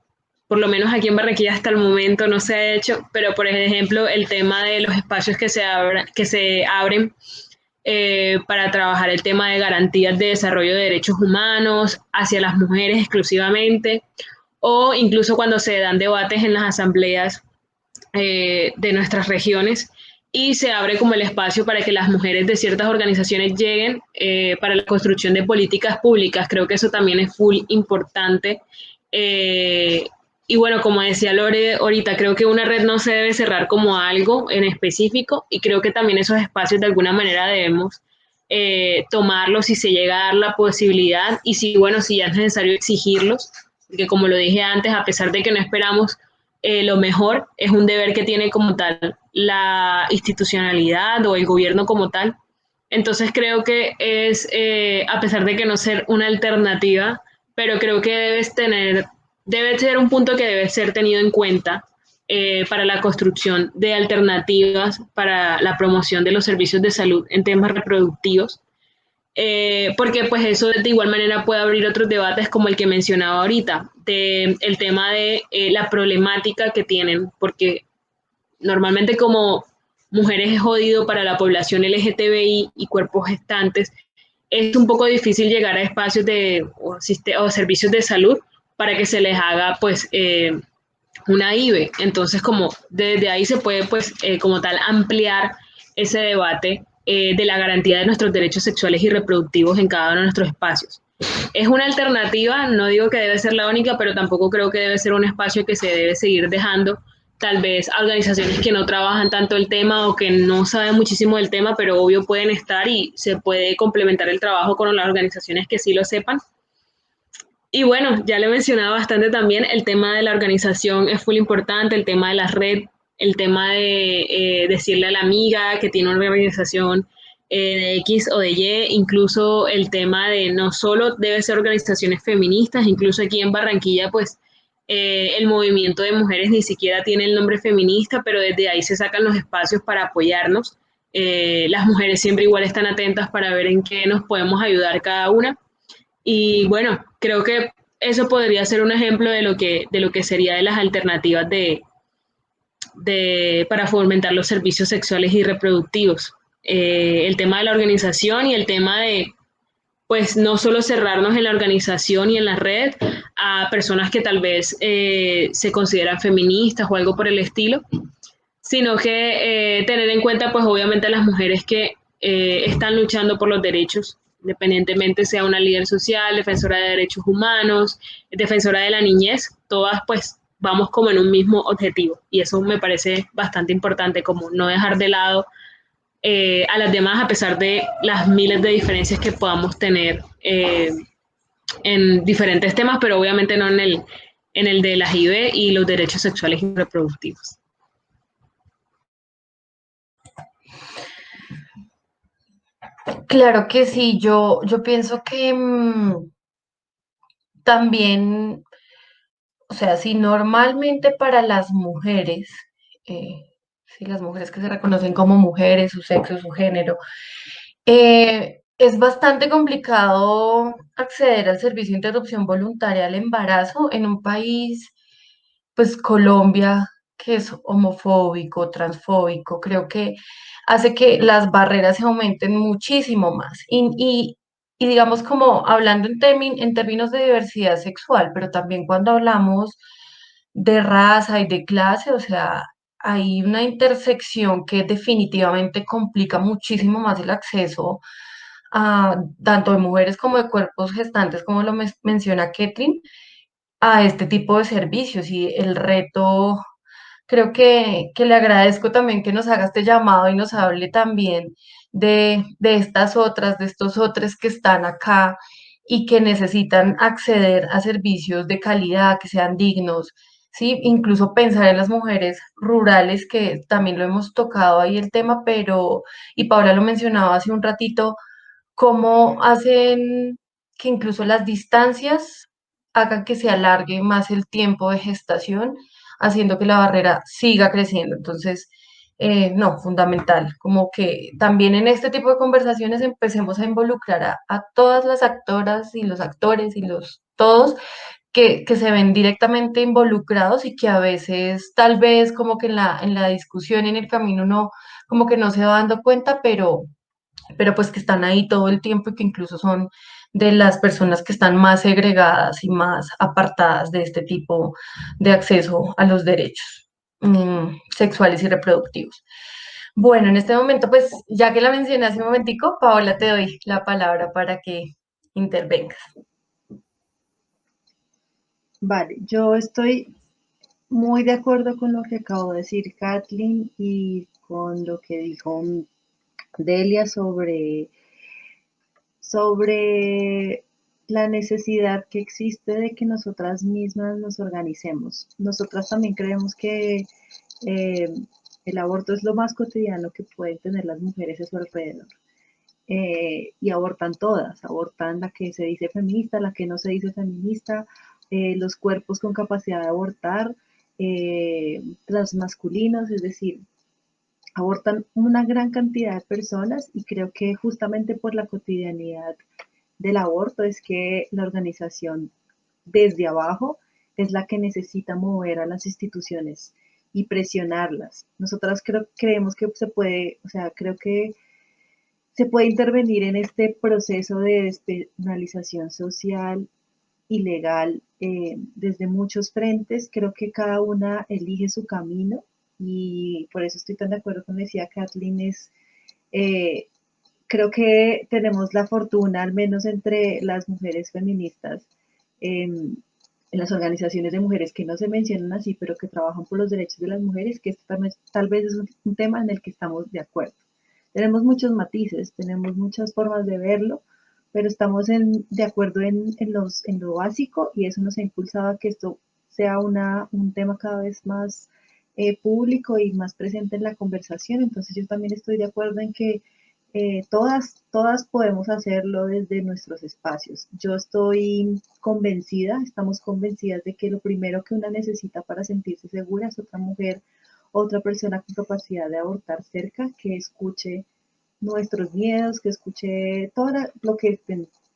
por lo menos aquí en Barranquilla hasta el momento no se ha hecho, pero por ejemplo el tema de los espacios que se abren para trabajar el tema de garantías de desarrollo de derechos humanos hacia las mujeres exclusivamente, o incluso cuando se dan debates en las asambleas de nuestras regiones y se abre como el espacio para que las mujeres de ciertas organizaciones lleguen para la construcción de políticas públicas. Creo que eso también es full importante. Y bueno, como decía Lore ahorita, creo que una red no se debe cerrar como algo en específico y creo que también esos espacios de alguna manera debemos tomarlos si se llega a dar la posibilidad y si, bueno, si ya es necesario exigirlos, porque como lo dije antes, a pesar de que no esperamos lo mejor, es un deber que tiene como tal la institucionalidad o el gobierno como tal. Entonces creo que es, a pesar de que no ser una alternativa, pero creo que debe ser un punto que debe ser tenido en cuenta para la construcción de alternativas para la promoción de los servicios de salud en temas reproductivos, porque pues eso de igual manera puede abrir otros debates como el que mencionaba ahorita, el tema de la problemática que tienen, porque normalmente como mujeres es jodido para la población LGTBI y cuerpos gestantes, es un poco difícil llegar a espacios o servicios de salud para que se les haga pues una IVE. Entonces como desde ahí se puede pues como tal ampliar ese debate de la garantía de nuestros derechos sexuales y reproductivos en cada uno de nuestros espacios. Es una alternativa, no digo que debe ser la única, pero tampoco creo que debe ser un espacio que se debe seguir dejando tal vez a organizaciones que no trabajan tanto el tema o que no saben muchísimo del tema, pero obvio pueden estar y se puede complementar el trabajo con las organizaciones que sí lo sepan. Y bueno, ya le mencionaba bastante también, el tema de la organización es muy importante, el tema de la red, el tema de decirle a la amiga que tiene una organización de X o de Y, incluso el tema de no solo debe ser organizaciones feministas, incluso aquí en Barranquilla, pues el movimiento de mujeres ni siquiera tiene el nombre feminista, pero desde ahí se sacan los espacios para apoyarnos. Las mujeres siempre igual están atentas para ver en qué nos podemos ayudar cada una. Y bueno, creo que eso podría ser un ejemplo de lo que sería de las alternativas para fomentar los servicios sexuales y reproductivos. El tema de la organización y el tema de, pues, no solo cerrarnos en la organización y en la red a personas que tal vez se consideran feministas o algo por el estilo, sino que tener en cuenta, pues, obviamente a las mujeres que están luchando por los derechos, independientemente sea una líder social, defensora de derechos humanos, defensora de la niñez, todas pues vamos como en un mismo objetivo y eso me parece bastante importante, como no dejar de lado a las demás a pesar de las miles de diferencias que podamos tener en diferentes temas, pero obviamente no en el de la HIV y los derechos sexuales y reproductivos. Claro que sí, yo pienso que también, o sea, si normalmente para las mujeres, si las mujeres que se reconocen como mujeres, su sexo, su género, es bastante complicado acceder al servicio de interrupción voluntaria al embarazo en un país, pues Colombia, que es homofóbico, transfóbico, creo que hace que las barreras se aumenten muchísimo más. Y digamos como hablando en términos de diversidad sexual, pero también cuando hablamos de raza y de clase, o sea, hay una intersección que definitivamente complica muchísimo más el acceso a tanto de mujeres como de cuerpos gestantes, como lo menciona Ketrin, a este tipo de servicios. Y el reto, creo que le agradezco también que nos haga este llamado y nos hable también de estas otras, de estos otros que están acá y que necesitan acceder a servicios de calidad, que sean dignos, ¿sí? Incluso pensar en las mujeres rurales, que también lo hemos tocado ahí el tema, pero, y Paula lo mencionaba hace un ratito, cómo hacen que incluso las distancias hagan que se alargue más el tiempo de gestación, haciendo que la barrera siga creciendo. Entonces, no, fundamental, como que también en este tipo de conversaciones empecemos a involucrar a todas las actoras y los actores y los todos que se ven directamente involucrados y que a veces tal vez como que en la discusión y en el camino no, como que no se va dando cuenta, pero pues que están ahí todo el tiempo y que incluso son de las personas que están más segregadas y más apartadas de este tipo de acceso a los derechos sexuales y reproductivos. Bueno, en este momento, pues ya que la mencioné hace un momentico, Paola, te doy la palabra para que intervengas. Vale, yo estoy muy de acuerdo con lo que acabo de decir Kathleen y con lo que dijo Delia sobre la necesidad que existe de que nosotras mismas nos organicemos. Nosotras también creemos que eh, el aborto es lo más cotidiano que pueden tener las mujeres a su alrededor. Y abortan todas, abortan la que se dice feminista, la que no se dice feminista, los cuerpos con capacidad de abortar, transmasculinos, es decir, abortan una gran cantidad de personas y creo que justamente por la cotidianidad del aborto es que la organización desde abajo es la que necesita mover a las instituciones y presionarlas. Nosotras creemos que se puede, o sea, creo que se puede intervenir en este proceso de despenalización social y legal desde muchos frentes. Creo que cada una elige su camino y por eso estoy tan de acuerdo con lo que decía Kathleen, eh, creo que tenemos la fortuna, al menos entre las mujeres feministas, en las organizaciones de mujeres que no se mencionan así, pero que trabajan por los derechos de las mujeres, que esto tal vez es un tema en el que estamos de acuerdo. Tenemos muchos matices, tenemos muchas formas de verlo, pero estamos de acuerdo en lo básico y eso nos ha impulsado a que esto sea un tema cada vez más público y más presente en la conversación. Entonces yo también estoy de acuerdo en que todas podemos hacerlo desde nuestros espacios. Yo estoy convencida, estamos convencidas de que lo primero que una necesita para sentirse segura es otra mujer, otra persona con capacidad de abortar cerca, que escuche nuestros miedos, que escuche todo lo que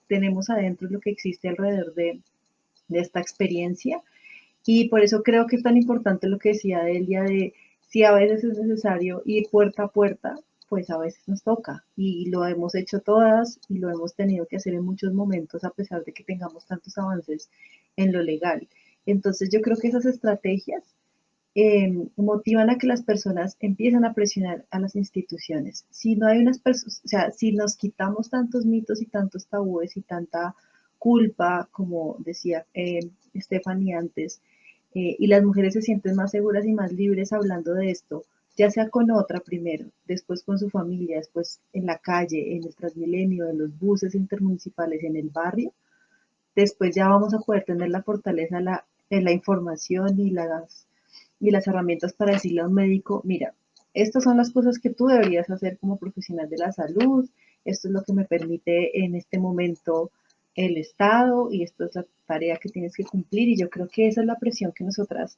tenemos adentro, lo que existe alrededor esta experiencia. Y por eso creo que es tan importante lo que decía Delia de si a veces es necesario ir puerta a puerta, pues a veces nos toca. Y lo hemos hecho todas y lo hemos tenido que hacer en muchos momentos a pesar de que tengamos tantos avances en lo legal. Entonces yo creo que esas estrategias motivan a que las personas empiezan a presionar a las instituciones. Si no hay unas personas, o sea, si nos quitamos tantos mitos y tantos tabúes y tanta culpa, como decía Stephanie antes, y las mujeres se sienten más seguras y más libres hablando de esto, ya sea con otra primero, después con su familia, después en la calle, en el Transmilenio, en los buses intermunicipales, en el barrio, después ya vamos a poder tener la fortaleza en la información y las herramientas para decirle a un médico, mira, estas son las cosas que tú deberías hacer como profesional de la salud, esto es lo que me permite en este momento el Estado y esto es la tarea que tienes que cumplir y yo creo que esa es la presión que nosotras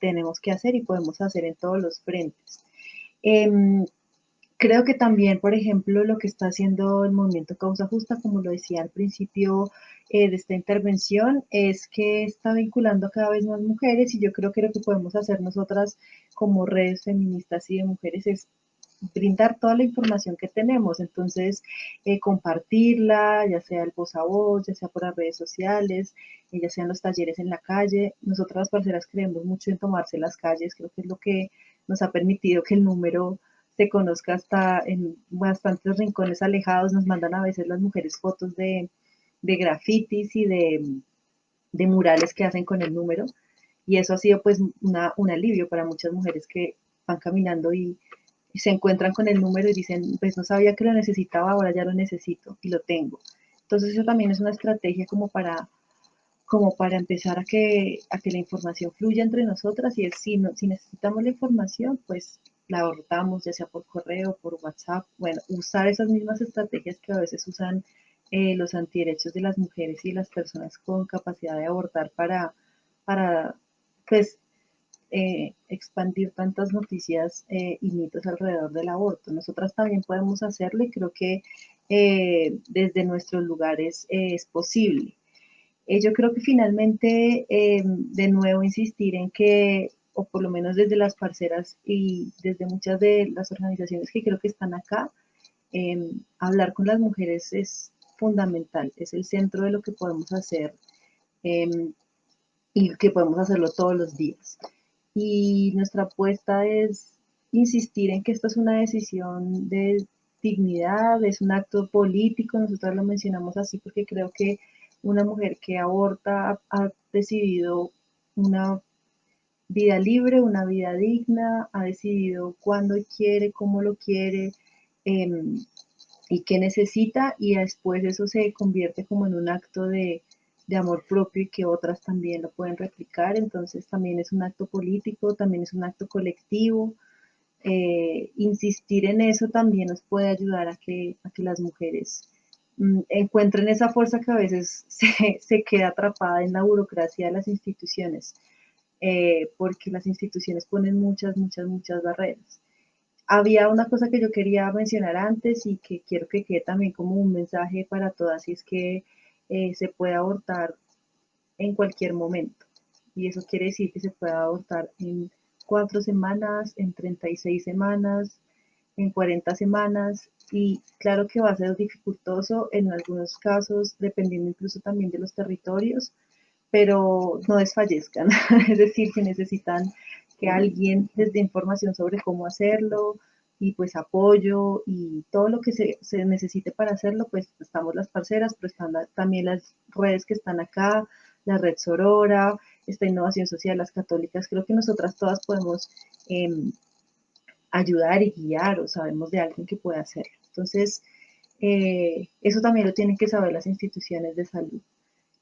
tenemos que hacer y podemos hacer en todos los frentes. Creo que también, por ejemplo, lo que está haciendo el movimiento Causa Justa, como lo decía al principio de esta intervención, es que está vinculando a cada vez más mujeres y yo creo que lo que podemos hacer nosotras como redes feministas y de mujeres es brindar toda la información que tenemos, entonces compartirla, ya sea el voz a voz, ya sea por las redes sociales, ya sean los talleres en la calle. Nosotras las parceras creemos mucho en tomarse las calles, creo que es lo que nos ha permitido que el número se conozca hasta en bastantes rincones alejados. Nos mandan a veces las mujeres fotos de grafitis y de murales que hacen con el número y eso ha sido pues un alivio para muchas mujeres que van caminando y se encuentran con el número y dicen, pues no sabía que lo necesitaba, ahora ya lo necesito y lo tengo. Entonces eso también es una estrategia como para empezar a que la información fluya entre nosotras y es, si necesitamos la información, pues la abortamos, ya sea por correo, por WhatsApp, bueno, usar esas mismas estrategias que a veces usan los antiderechos de las mujeres y las personas con capacidad de abortar para pues, expandir tantas noticias y mitos alrededor del aborto. Nosotras también podemos hacerlo y creo que desde nuestros lugares es posible. Yo creo que finalmente, de nuevo, insistir en que, o por lo menos desde las parceras y desde muchas de las organizaciones que creo que están acá, hablar con las mujeres es fundamental, es el centro de lo que podemos hacer y que podemos hacerlo todos los días. Y nuestra apuesta es insistir en que esto es una decisión de dignidad, es un acto político, nosotros lo mencionamos así porque creo que una mujer que aborta ha decidido una vida libre, una vida digna, ha decidido cuándo quiere, cómo lo quiere eh, y qué necesita y después eso se convierte como en un acto de amor propio y que otras también lo pueden replicar, entonces también es un acto político, también es un acto colectivo. Insistir en eso también nos puede ayudar a que las mujeres encuentren esa fuerza que a veces se queda atrapada en la burocracia de las instituciones, porque las instituciones ponen muchas barreras. Había una cosa que yo quería mencionar antes y que quiero que quede también como un mensaje para todas, y es que se puede abortar en cualquier momento. Y eso quiere decir que se puede abortar en 4 semanas, en 36 semanas, en 40 semanas. Y claro que va a ser dificultoso en algunos casos, dependiendo incluso también de los territorios, pero no desfallezcan. Es decir, si necesitan que alguien les dé información sobre cómo hacerlo y pues apoyo y todo lo que se necesite para hacerlo, pues estamos las parceras, pero están también las redes que están acá, la red Sorora, esta innovación social, las católicas, creo que nosotras todas podemos ayudar y guiar o sabemos de alguien que pueda hacerlo. Entonces, eso también lo tienen que saber las instituciones de salud,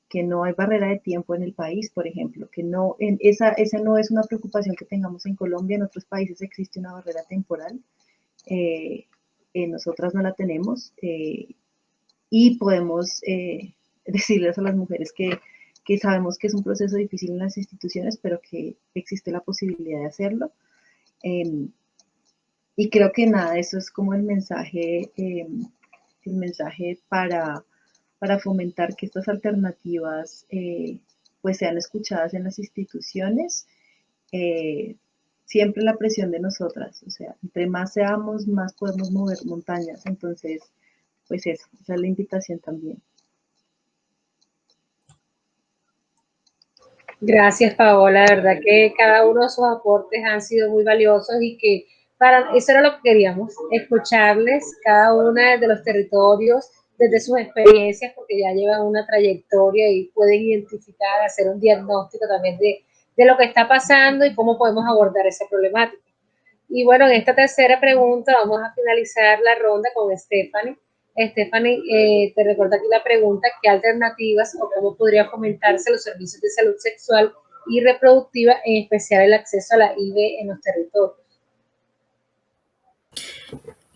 que no hay barrera de tiempo en el país, por ejemplo, que no, esa no es una preocupación que tengamos en Colombia, en otros países existe una barrera temporal, nosotras no la tenemos y podemos decirles a las mujeres que sabemos que es un proceso difícil en las instituciones, pero que existe la posibilidad de hacerlo. Y creo que nada, eso es como el mensaje para fomentar que estas alternativas pues sean escuchadas en las instituciones. Siempre la presión de nosotras, o sea, entre más seamos, más podemos mover montañas. Entonces, pues eso, esa es la invitación también. Gracias, Paola. La verdad que cada uno de sus aportes han sido muy valiosos y que para eso era lo que queríamos, escucharles cada una de los territorios, desde sus experiencias, porque ya llevan una trayectoria y pueden identificar, hacer un diagnóstico también de lo que está pasando y cómo podemos abordar esa problemática. Y bueno, en esta tercera pregunta vamos a finalizar la ronda con Stephanie. Stephanie, te recuerdo aquí la pregunta: ¿qué alternativas o cómo podría fomentarse los servicios de salud sexual y reproductiva, en especial el acceso a la IV en los territorios?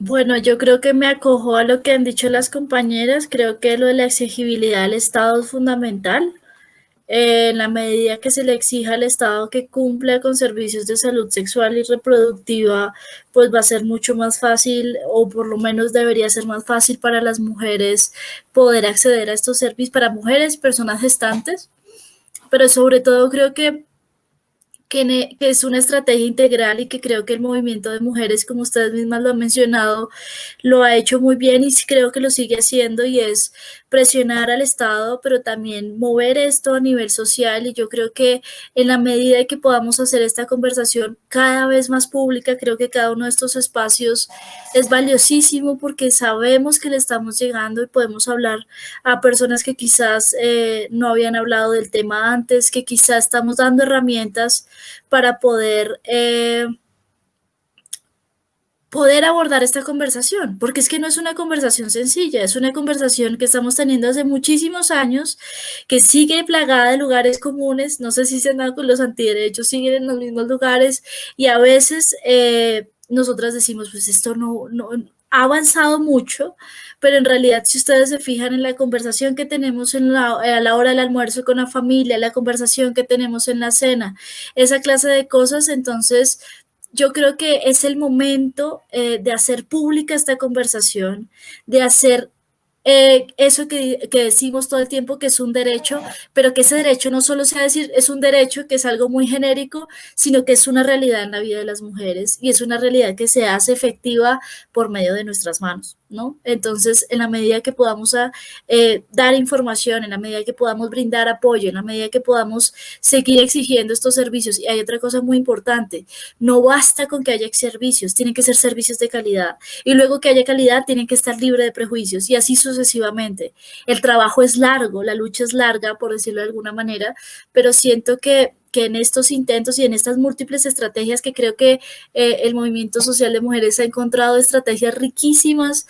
Bueno, yo creo que me acojo a lo que han dicho las compañeras. Creo que lo de la exigibilidad del Estado es fundamental. En la medida que se le exija al Estado que cumpla con servicios de salud sexual y reproductiva, pues va a ser mucho más fácil, o por lo menos debería ser más fácil para las mujeres poder acceder a estos servicios, para mujeres, personas gestantes, pero sobre todo creo que es una estrategia integral y que creo que el movimiento de mujeres, como ustedes mismas lo han mencionado, lo ha hecho muy bien y creo que lo sigue haciendo, y es presionar al Estado, pero también mover esto a nivel social. Y yo creo que en la medida que podamos hacer esta conversación cada vez más pública, creo que cada uno de estos espacios es valiosísimo, porque sabemos que le estamos llegando y podemos hablar a personas que quizás no habían hablado del tema antes, que quizás estamos dando herramientas para poder abordar esta conversación, porque es que no es una conversación sencilla, es una conversación que estamos teniendo hace muchísimos años, que sigue plagada de lugares comunes. No sé si se han dado con los antiderechos, siguen en los mismos lugares, y a veces nosotras decimos, pues esto no ha avanzado mucho, pero en realidad, si ustedes se fijan en la conversación que tenemos a la hora del almuerzo con la familia, la conversación que tenemos en la cena, esa clase de cosas, entonces yo creo que es el momento de hacer pública esta conversación, de hacer eso que decimos todo el tiempo, que es un derecho, pero que ese derecho no solo sea decir es un derecho, que es algo muy genérico, sino que es una realidad en la vida de las mujeres, y es una realidad que se hace efectiva por medio de nuestras manos, ¿no? Entonces, en la medida que podamos dar información, en la medida que podamos brindar apoyo, en la medida que podamos seguir exigiendo estos servicios. Y hay otra cosa muy importante: no basta con que haya servicios, tienen que ser servicios de calidad, y luego que haya calidad tienen que estar libre de prejuicios, y así sucesivamente. El trabajo es largo, la lucha es larga, por decirlo de alguna manera, pero siento que en estos intentos y en estas múltiples estrategias, que creo que el movimiento social de mujeres ha encontrado estrategias riquísimas,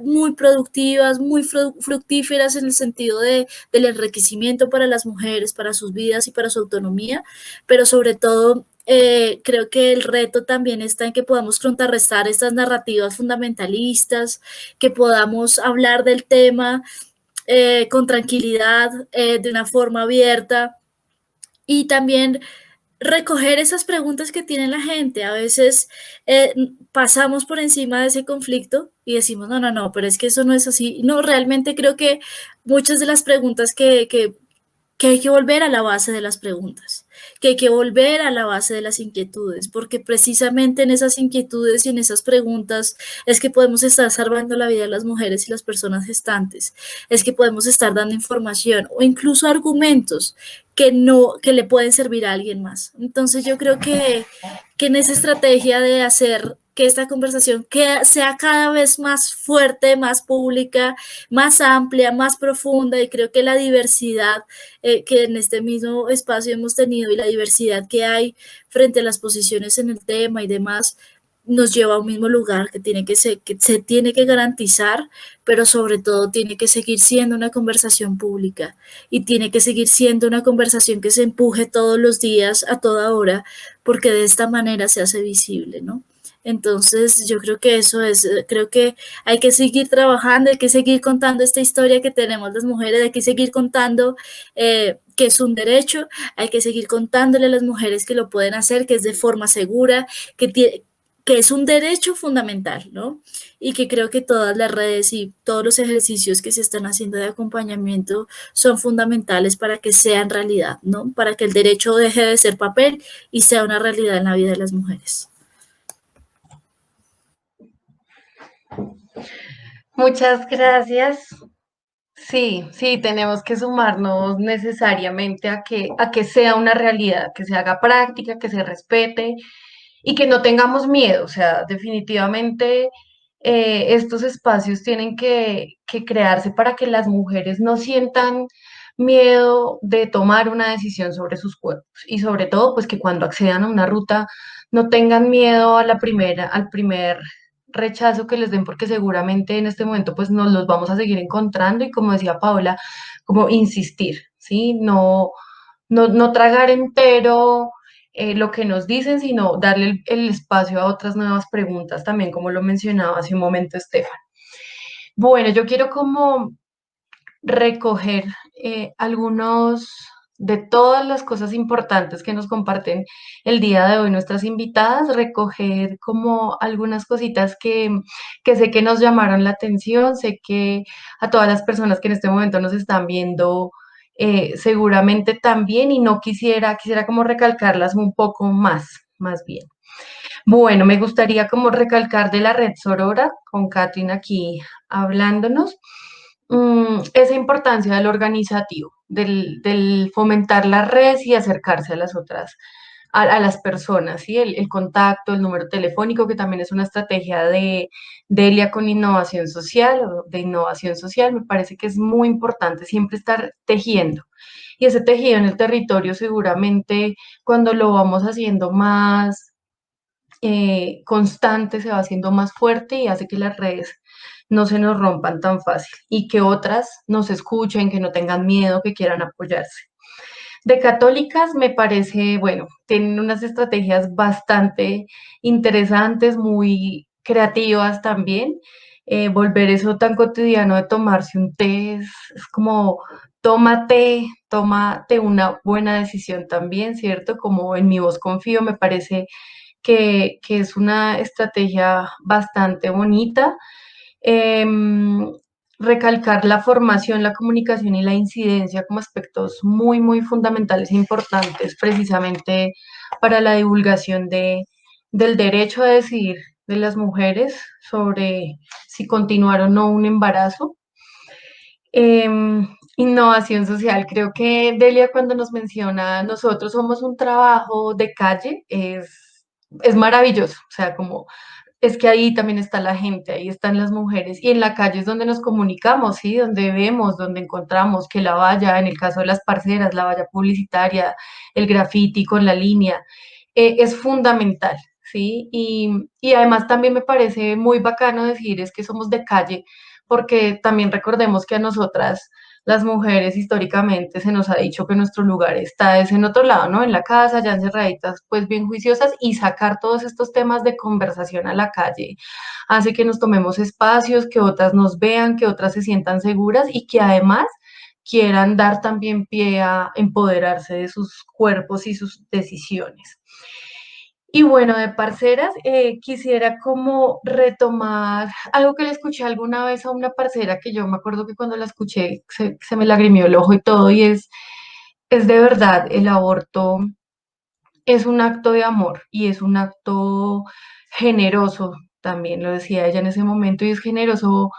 muy productivas, muy fructíferas en el sentido del enriquecimiento para las mujeres, para sus vidas y para su autonomía, pero sobre todo creo que el reto también está en que podamos contrarrestar estas narrativas fundamentalistas, que podamos hablar del tema con tranquilidad, de una forma abierta, y también recoger esas preguntas que tiene la gente. A veces pasamos por encima de ese conflicto y decimos, no, pero es que eso no es así. No, realmente creo que muchas de las preguntas que hay que volver a la base de las preguntas, que hay que volver a la base de las inquietudes, porque precisamente en esas inquietudes y en esas preguntas es que podemos estar salvando la vida de las mujeres y las personas gestantes, es que podemos estar dando información o incluso argumentos que le pueden servir a alguien más. Entonces yo creo que en esa estrategia de hacer que esta conversación sea cada vez más fuerte, más pública, más amplia, más profunda, y creo que la diversidad que en este mismo espacio hemos tenido, y la diversidad que hay frente a las posiciones en el tema y demás, nos lleva a un mismo lugar que se tiene que garantizar, pero sobre todo tiene que seguir siendo una conversación pública, y tiene que seguir siendo una conversación que se empuje todos los días, a toda hora, porque de esta manera se hace visible, ¿no? Entonces, yo creo que eso es, creo que hay que seguir trabajando, hay que seguir contando esta historia que tenemos las mujeres, hay que seguir contando que es un derecho, hay que seguir contándole a las mujeres que lo pueden hacer, que es de forma segura, que es un derecho fundamental, ¿no? Y que creo que todas las redes y todos los ejercicios que se están haciendo de acompañamiento son fundamentales para que sean realidad, ¿no? Para que el derecho deje de ser papel y sea una realidad en la vida de las mujeres. Muchas gracias. Sí, sí, tenemos que sumarnos necesariamente a que sea una realidad, que se haga práctica, que se respete y que no tengamos miedo. O sea, definitivamente estos espacios tienen que crearse para que las mujeres no sientan miedo de tomar una decisión sobre sus cuerpos y sobre todo, pues que cuando accedan a una ruta no tengan miedo a al primer rechazo que les den, porque seguramente en este momento pues nos los vamos a seguir encontrando y como decía Paola, como insistir, ¿sí? No tragar entero lo que nos dicen, sino darle el espacio a otras nuevas preguntas también, como lo mencionaba hace un momento Estefan. Bueno, yo quiero como recoger algunos de todas las cosas importantes que nos comparten el día de hoy nuestras invitadas, recoger como algunas cositas que sé que nos llamaron la atención, sé que a todas las personas que en este momento nos están viendo seguramente también y no quisiera como recalcarlas un poco más bien. Bueno, me gustaría como recalcar de la red Sorora, con Catherine aquí hablándonos, esa importancia del organizativo, del fomentar las redes y acercarse a las otras, a las personas, ¿sí? El contacto, el número telefónico, que también es una estrategia de Delia con innovación social o de innovación social, me parece que es muy importante siempre estar tejiendo. Y ese tejido en el territorio seguramente cuando lo vamos haciendo más constante, se va haciendo más fuerte y hace que las redes no se nos rompan tan fácil y que otras nos escuchen, que no tengan miedo, que quieran apoyarse. De católicas me parece, bueno, tienen unas estrategias bastante interesantes, muy creativas también. Volver eso tan cotidiano de tomarse un té es como tómate una buena decisión también, ¿cierto? Como en mi voz confío, me parece que es una estrategia bastante bonita. Em, Recalcar la formación, la comunicación y la incidencia como aspectos muy fundamentales e importantes precisamente para la divulgación del derecho a decidir de las mujeres sobre si continuar o no un embarazo. Innovación social, creo que Delia cuando nos menciona nosotros somos un trabajo de calle es maravilloso, o sea, como es que ahí también está la gente, ahí están las mujeres y en la calle es donde nos comunicamos, ¿sí? Donde vemos, donde encontramos que la valla, en el caso de las parceras, la valla publicitaria, el graffiti con la línea, es fundamental, ¿sí? Y además también me parece muy bacano decir es que somos de calle, porque también recordemos que a nosotras las mujeres históricamente se nos ha dicho que nuestro lugar está es en otro lado, ¿no? En la casa, ya encerraditas, pues bien juiciosas y sacar todos estos temas de conversación a la calle hace que nos tomemos espacios, que otras nos vean, que otras se sientan seguras y que además quieran dar también pie a empoderarse de sus cuerpos y sus decisiones. Y bueno, de parceras, quisiera como retomar algo que le escuché alguna vez a una parcera que yo me acuerdo que cuando la escuché se me lagrimió el ojo y todo, y es de verdad, el aborto es un acto de amor y es un acto generoso, también lo decía ella en ese momento, y es generoso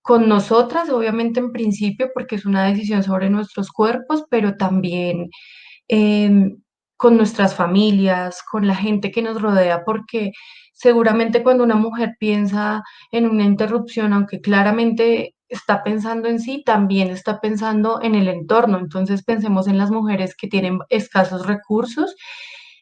con nosotras, obviamente en principio, porque es una decisión sobre nuestros cuerpos, pero también em, con nuestras familias, con la gente que nos rodea, porque seguramente cuando una mujer piensa en una interrupción, aunque claramente está pensando en sí, también está pensando en el entorno. Entonces pensemos en las mujeres que tienen escasos recursos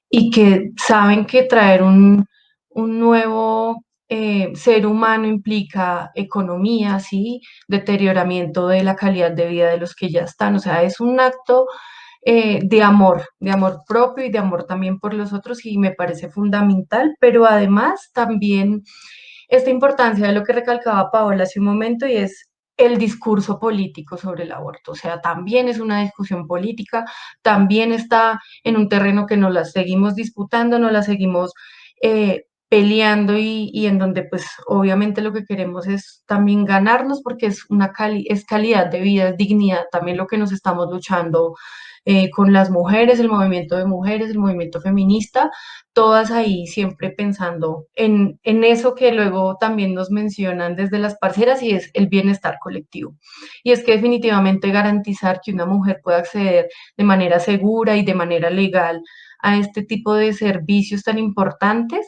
y que saben que traer un nuevo ser humano implica economía, ¿sí? Deterioramiento de la calidad de vida de los que ya están. O sea, es un acto de amor propio y de amor también por los otros y me parece fundamental, pero además también esta importancia de lo que recalcaba Paola hace un momento y es el discurso político sobre el aborto, o sea, también es una discusión política, también está en un terreno que nos la seguimos disputando, nos la seguimos peleando y en donde pues obviamente lo que queremos es también ganarnos porque es es calidad de vida, es dignidad, también lo que nos estamos luchando con las mujeres, el movimiento de mujeres, el movimiento feminista, todas ahí siempre pensando en eso que luego también nos mencionan desde las parceras y es el bienestar colectivo. Y es que definitivamente garantizar que una mujer pueda acceder de manera segura y de manera legal a este tipo de servicios tan importantes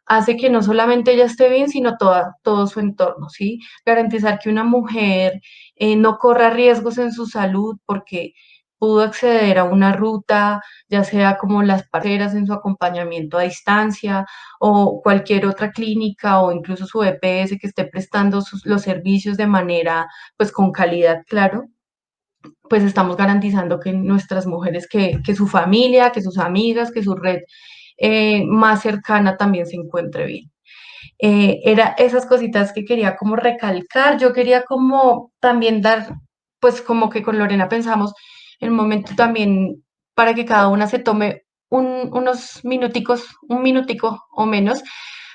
hace que no solamente ella esté bien, sino todo su entorno, ¿sí? Garantizar que una mujer no corra riesgos en su salud porque pudo acceder a una ruta, ya sea como las parceras en su acompañamiento a distancia o cualquier otra clínica o incluso su EPS que esté prestando los servicios de manera, pues con calidad, claro, pues estamos garantizando que nuestras mujeres, que su familia, que sus amigas, que su red más cercana también se encuentre bien. Era esas cositas que quería como recalcar, yo quería como también dar, pues como que con Lorena pensamos el momento también para que cada una se tome unos minuticos, un minutico o menos,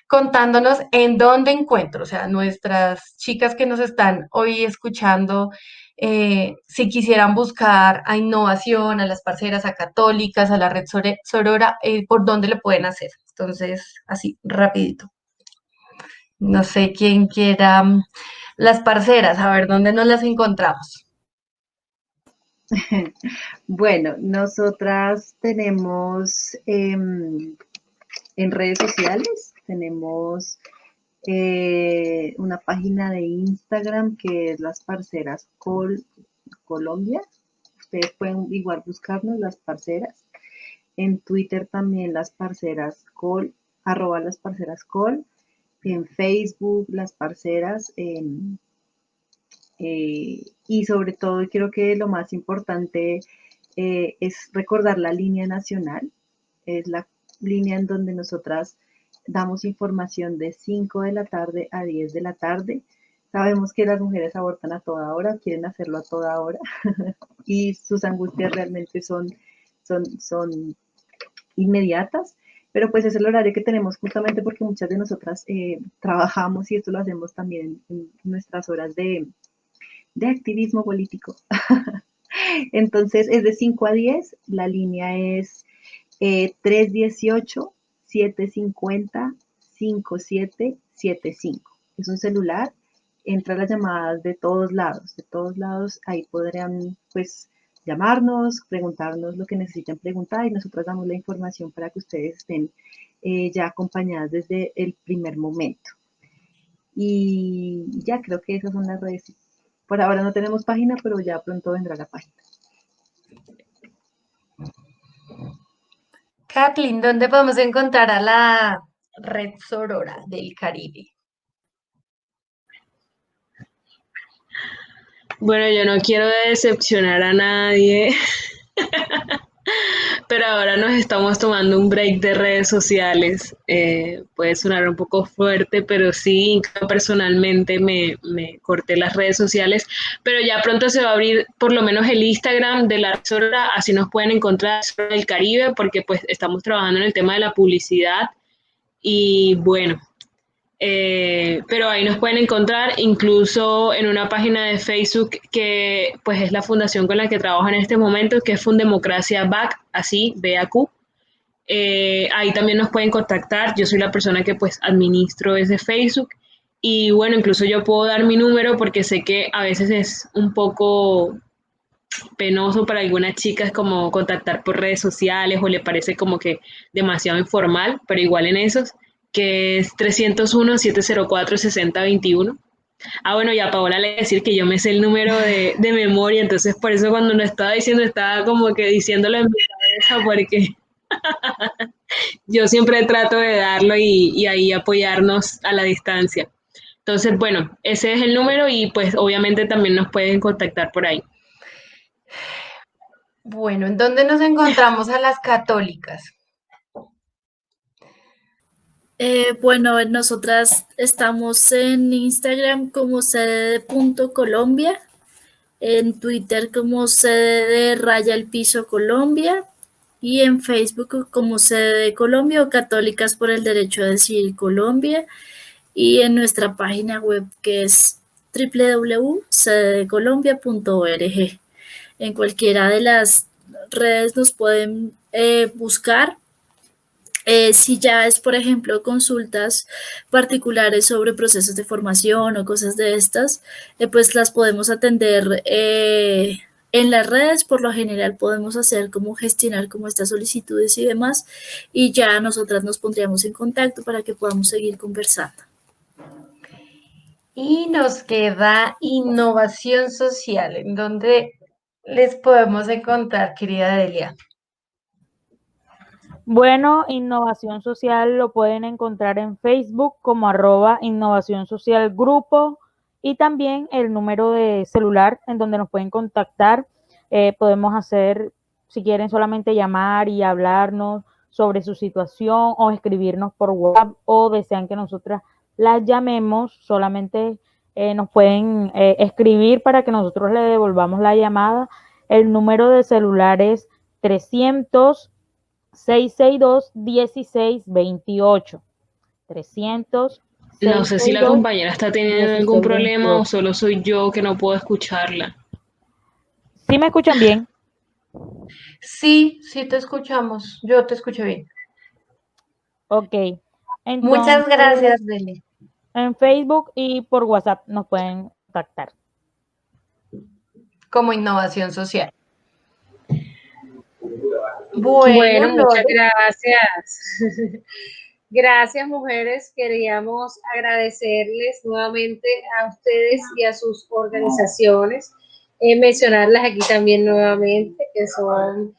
contándonos en dónde encuentro, o sea, nuestras chicas que nos están hoy escuchando, si quisieran buscar a Innovación, a las parceras, a Católicas, a la red Sorora, ¿por dónde lo pueden hacer? Entonces, así, rapidito. No sé quién quiera las parceras, a ver dónde nos las encontramos. Bueno, nosotras tenemos en redes sociales, tenemos una página de Instagram que es Las Parceras Colombia. Ustedes pueden igual buscarnos Las Parceras. En Twitter también Las Parceras Col, @ Las Parceras Col. En Facebook Las Parceras. Y sobre todo creo que lo más importante es recordar la línea nacional. Es la línea en donde nosotras damos información de 5 de la tarde a 10 de la tarde. Sabemos que las mujeres abortan a toda hora, quieren hacerlo a toda hora y sus angustias realmente son inmediatas, pero pues es el horario que tenemos justamente porque muchas de nosotras trabajamos y esto lo hacemos también en nuestras horas de activismo político. Entonces es de 5 a 10, la línea es 318-750-5775. Es un celular, entra las llamadas de todos lados, ahí podrían pues llamarnos, preguntarnos lo que necesiten preguntar y nosotros damos la información para que ustedes estén ya acompañadas desde el primer momento. Y ya creo que esas son las redes. Por ahora no tenemos página, pero ya pronto vendrá la página. Kathleen, ¿dónde podemos encontrar a la red Sorora del Caribe? Bueno, yo no quiero decepcionar a nadie, pero ahora nos estamos tomando un break de redes sociales. Puede sonar un poco fuerte, pero sí, personalmente me corté las redes sociales, pero ya pronto se va a abrir por lo menos el Instagram de la Sorora, así nos pueden encontrar en el Caribe, porque pues estamos trabajando en el tema de la publicidad y bueno. Pero ahí nos pueden encontrar incluso en una página de Facebook que pues es la fundación con la que trabajo en este momento, que es Fundemocracia BAC, así, BAQ. Ahí también nos pueden contactar, yo soy la persona que pues administro ese Facebook y bueno, incluso yo puedo dar mi número porque sé que a veces es un poco penoso para algunas chicas como contactar por redes sociales o le parece como que demasiado informal, pero igual en esos, que es 301-704-6021. Ah, bueno, y a Paola le decir que yo me sé el número de memoria, entonces por eso cuando lo estaba diciendo, estaba como que diciéndolo en mi cabeza, porque yo siempre trato de darlo y ahí apoyarnos a la distancia. Entonces, bueno, ese es el número y pues obviamente también nos pueden contactar por ahí. Bueno, ¿en dónde nos encontramos a las católicas? Bueno, nosotras estamos en Instagram como sede.colombia, en Twitter como sede de Raya el Piso Colombia y en Facebook como Sede de Colombia o Católicas por el Derecho a Decidir Colombia, y en nuestra página web que es www.sededecolombia.org. En cualquiera de las redes nos pueden buscar. Si ya es, por ejemplo, consultas particulares sobre procesos de formación o cosas de estas, pues las podemos atender en las redes. Por lo general podemos hacer como gestionar como estas solicitudes y demás, y ya nosotras nos pondríamos en contacto para que podamos seguir conversando. Y nos queda innovación social, en donde les podemos encontrar, querida Delia. Bueno, Innovación Social lo pueden encontrar en Facebook como @Innovación Social Grupo, y también el número de celular en donde nos pueden contactar. Podemos hacer, si quieren, solamente llamar y hablarnos sobre su situación, o escribirnos por WhatsApp, o desean que nosotras las llamemos, solamente nos pueden escribir para que nosotros le devolvamos la llamada. El número de celular es 300 662-1628. 300 No sé si la 662 compañera está teniendo algún problema o 1628. solo soy yo que no puedo escucharla. ¿Sí me escuchan bien? Sí, sí te escuchamos. Yo te escucho bien. Ok. Muchas Entonces, gracias, Delia. en Facebook y por WhatsApp nos pueden contactar. Como innovación social. Bueno, Bueno, muchas Lore, gracias. Gracias, mujeres. Queríamos agradecerles nuevamente a ustedes y a sus organizaciones. Mencionarlas aquí también nuevamente, que son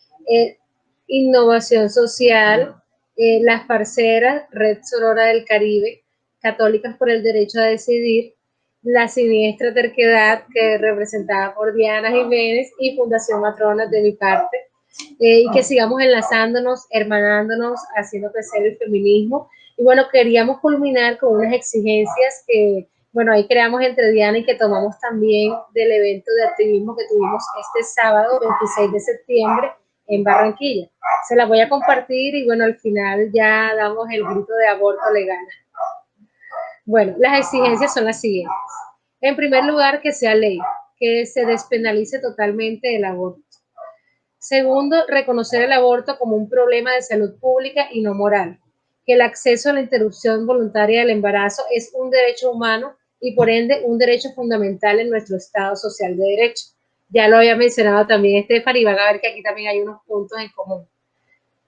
Innovación Social, Las Parceras, Red Sorora del Caribe, Católicas por el Derecho a Decidir, La Siniestra Terquedad, que es representada por Diana Jiménez, y Fundación Matronas de mi parte. Y que sigamos enlazándonos, hermanándonos, haciendo crecer el feminismo. Y bueno, queríamos culminar con unas exigencias que, bueno, ahí creamos entre Diana y que tomamos también del evento de activismo que tuvimos este sábado 26 de septiembre en Barranquilla. Se las voy a compartir y bueno, al final ya damos el grito de aborto legal. Bueno, las exigencias son las siguientes. En primer lugar, que sea ley, que se despenalice totalmente el aborto. Segundo, reconocer el aborto como un problema de salud pública y no moral, que el acceso a la interrupción voluntaria del embarazo es un derecho humano y por ende un derecho fundamental en nuestro Estado social de derecho. Ya lo había mencionado también Stephanie, y van a ver que aquí también hay unos puntos en común.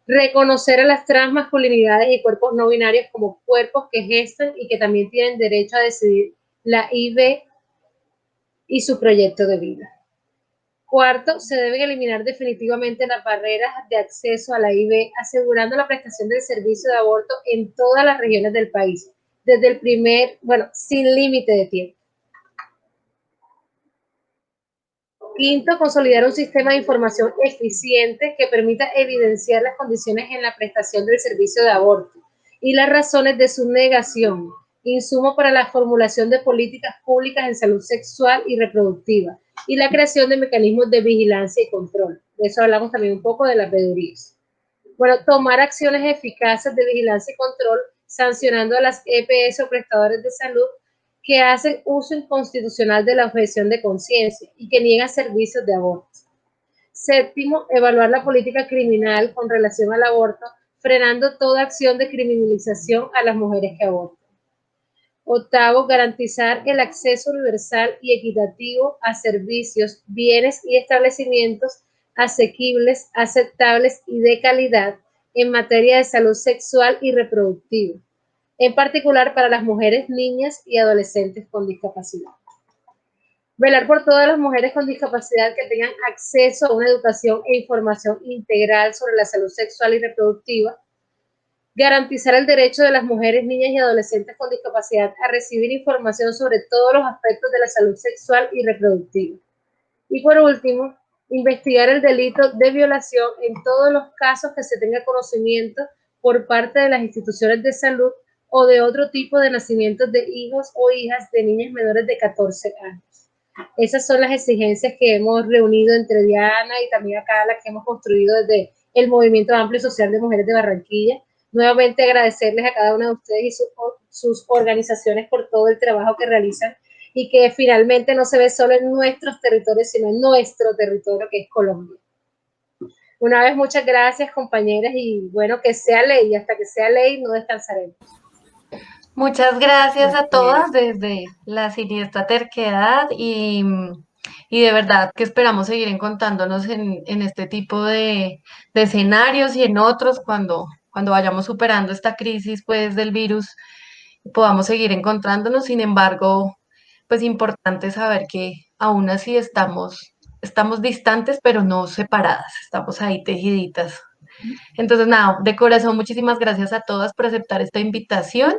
Reconocer a las transmasculinidades y cuerpos no binarios como cuerpos que gestan y que también tienen derecho a decidir la IV y su proyecto de vida. Cuarto, se deben eliminar definitivamente las barreras de acceso a la IV, asegurando la prestación del servicio de aborto en todas las regiones del país, desde el sin límite de tiempo. Quinto, consolidar un sistema de información eficiente que permita evidenciar las condiciones en la prestación del servicio de aborto y las razones de su negación, insumo para la formulación de políticas públicas en salud sexual y reproductiva, y la creación de mecanismos de vigilancia y control. De eso hablamos también un poco de las veedurías. Bueno, tomar acciones eficaces de vigilancia y control, sancionando a las EPS o prestadores de salud que hacen uso inconstitucional de la objeción de conciencia y que niegan servicios de aborto. Séptimo, evaluar la política criminal con relación al aborto, frenando toda acción de criminalización a las mujeres que abortan. Octavo, garantizar el acceso universal y equitativo a servicios, bienes y establecimientos asequibles, aceptables y de calidad en materia de salud sexual y reproductiva, en particular para las mujeres, niñas y adolescentes con discapacidad. Velar por todas las mujeres con discapacidad que tengan acceso a una educación e información integral sobre la salud sexual y reproductiva. Garantizar el derecho de las mujeres, niñas y adolescentes con discapacidad a recibir información sobre todos los aspectos de la salud sexual y reproductiva. Y por último, investigar el delito de violación en todos los casos que se tenga conocimiento por parte de las instituciones de salud o de otro tipo de nacimientos de hijos o hijas de niñas menores de 14 años. Esas son las exigencias que hemos reunido entre Diana y también acá las que hemos construido desde el Movimiento Amplio y Social de Mujeres de Barranquilla. Nuevamente agradecerles a cada una de ustedes y sus organizaciones por todo el trabajo que realizan y que finalmente no se ve solo en nuestros territorios, sino en nuestro territorio, que es Colombia. Una vez, muchas gracias, compañeras, y bueno, que sea ley, y hasta que sea ley no descansaremos. Muchas gracias a todas desde la siniestra terquedad y de verdad que esperamos seguir encontrándonos en este tipo de escenarios y en otros cuando vayamos superando esta crisis pues del virus, podamos seguir encontrándonos. Sin embargo, pues importante saber que aún así estamos distantes, pero no separadas, estamos ahí tejiditas. Entonces, nada, de corazón, muchísimas gracias a todas por aceptar esta invitación.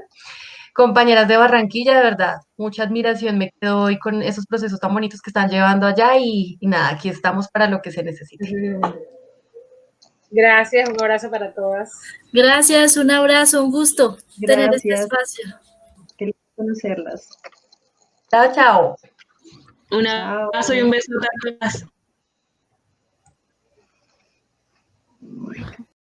Compañeras de Barranquilla, de verdad, mucha admiración me quedo hoy con esos procesos tan bonitos que están llevando allá y nada, aquí estamos para lo que se necesite. Gracias, un abrazo para todas. Gracias, un abrazo, un gusto tener este espacio. Qué conocerlas. Chao, chao. Un abrazo y un beso a todas.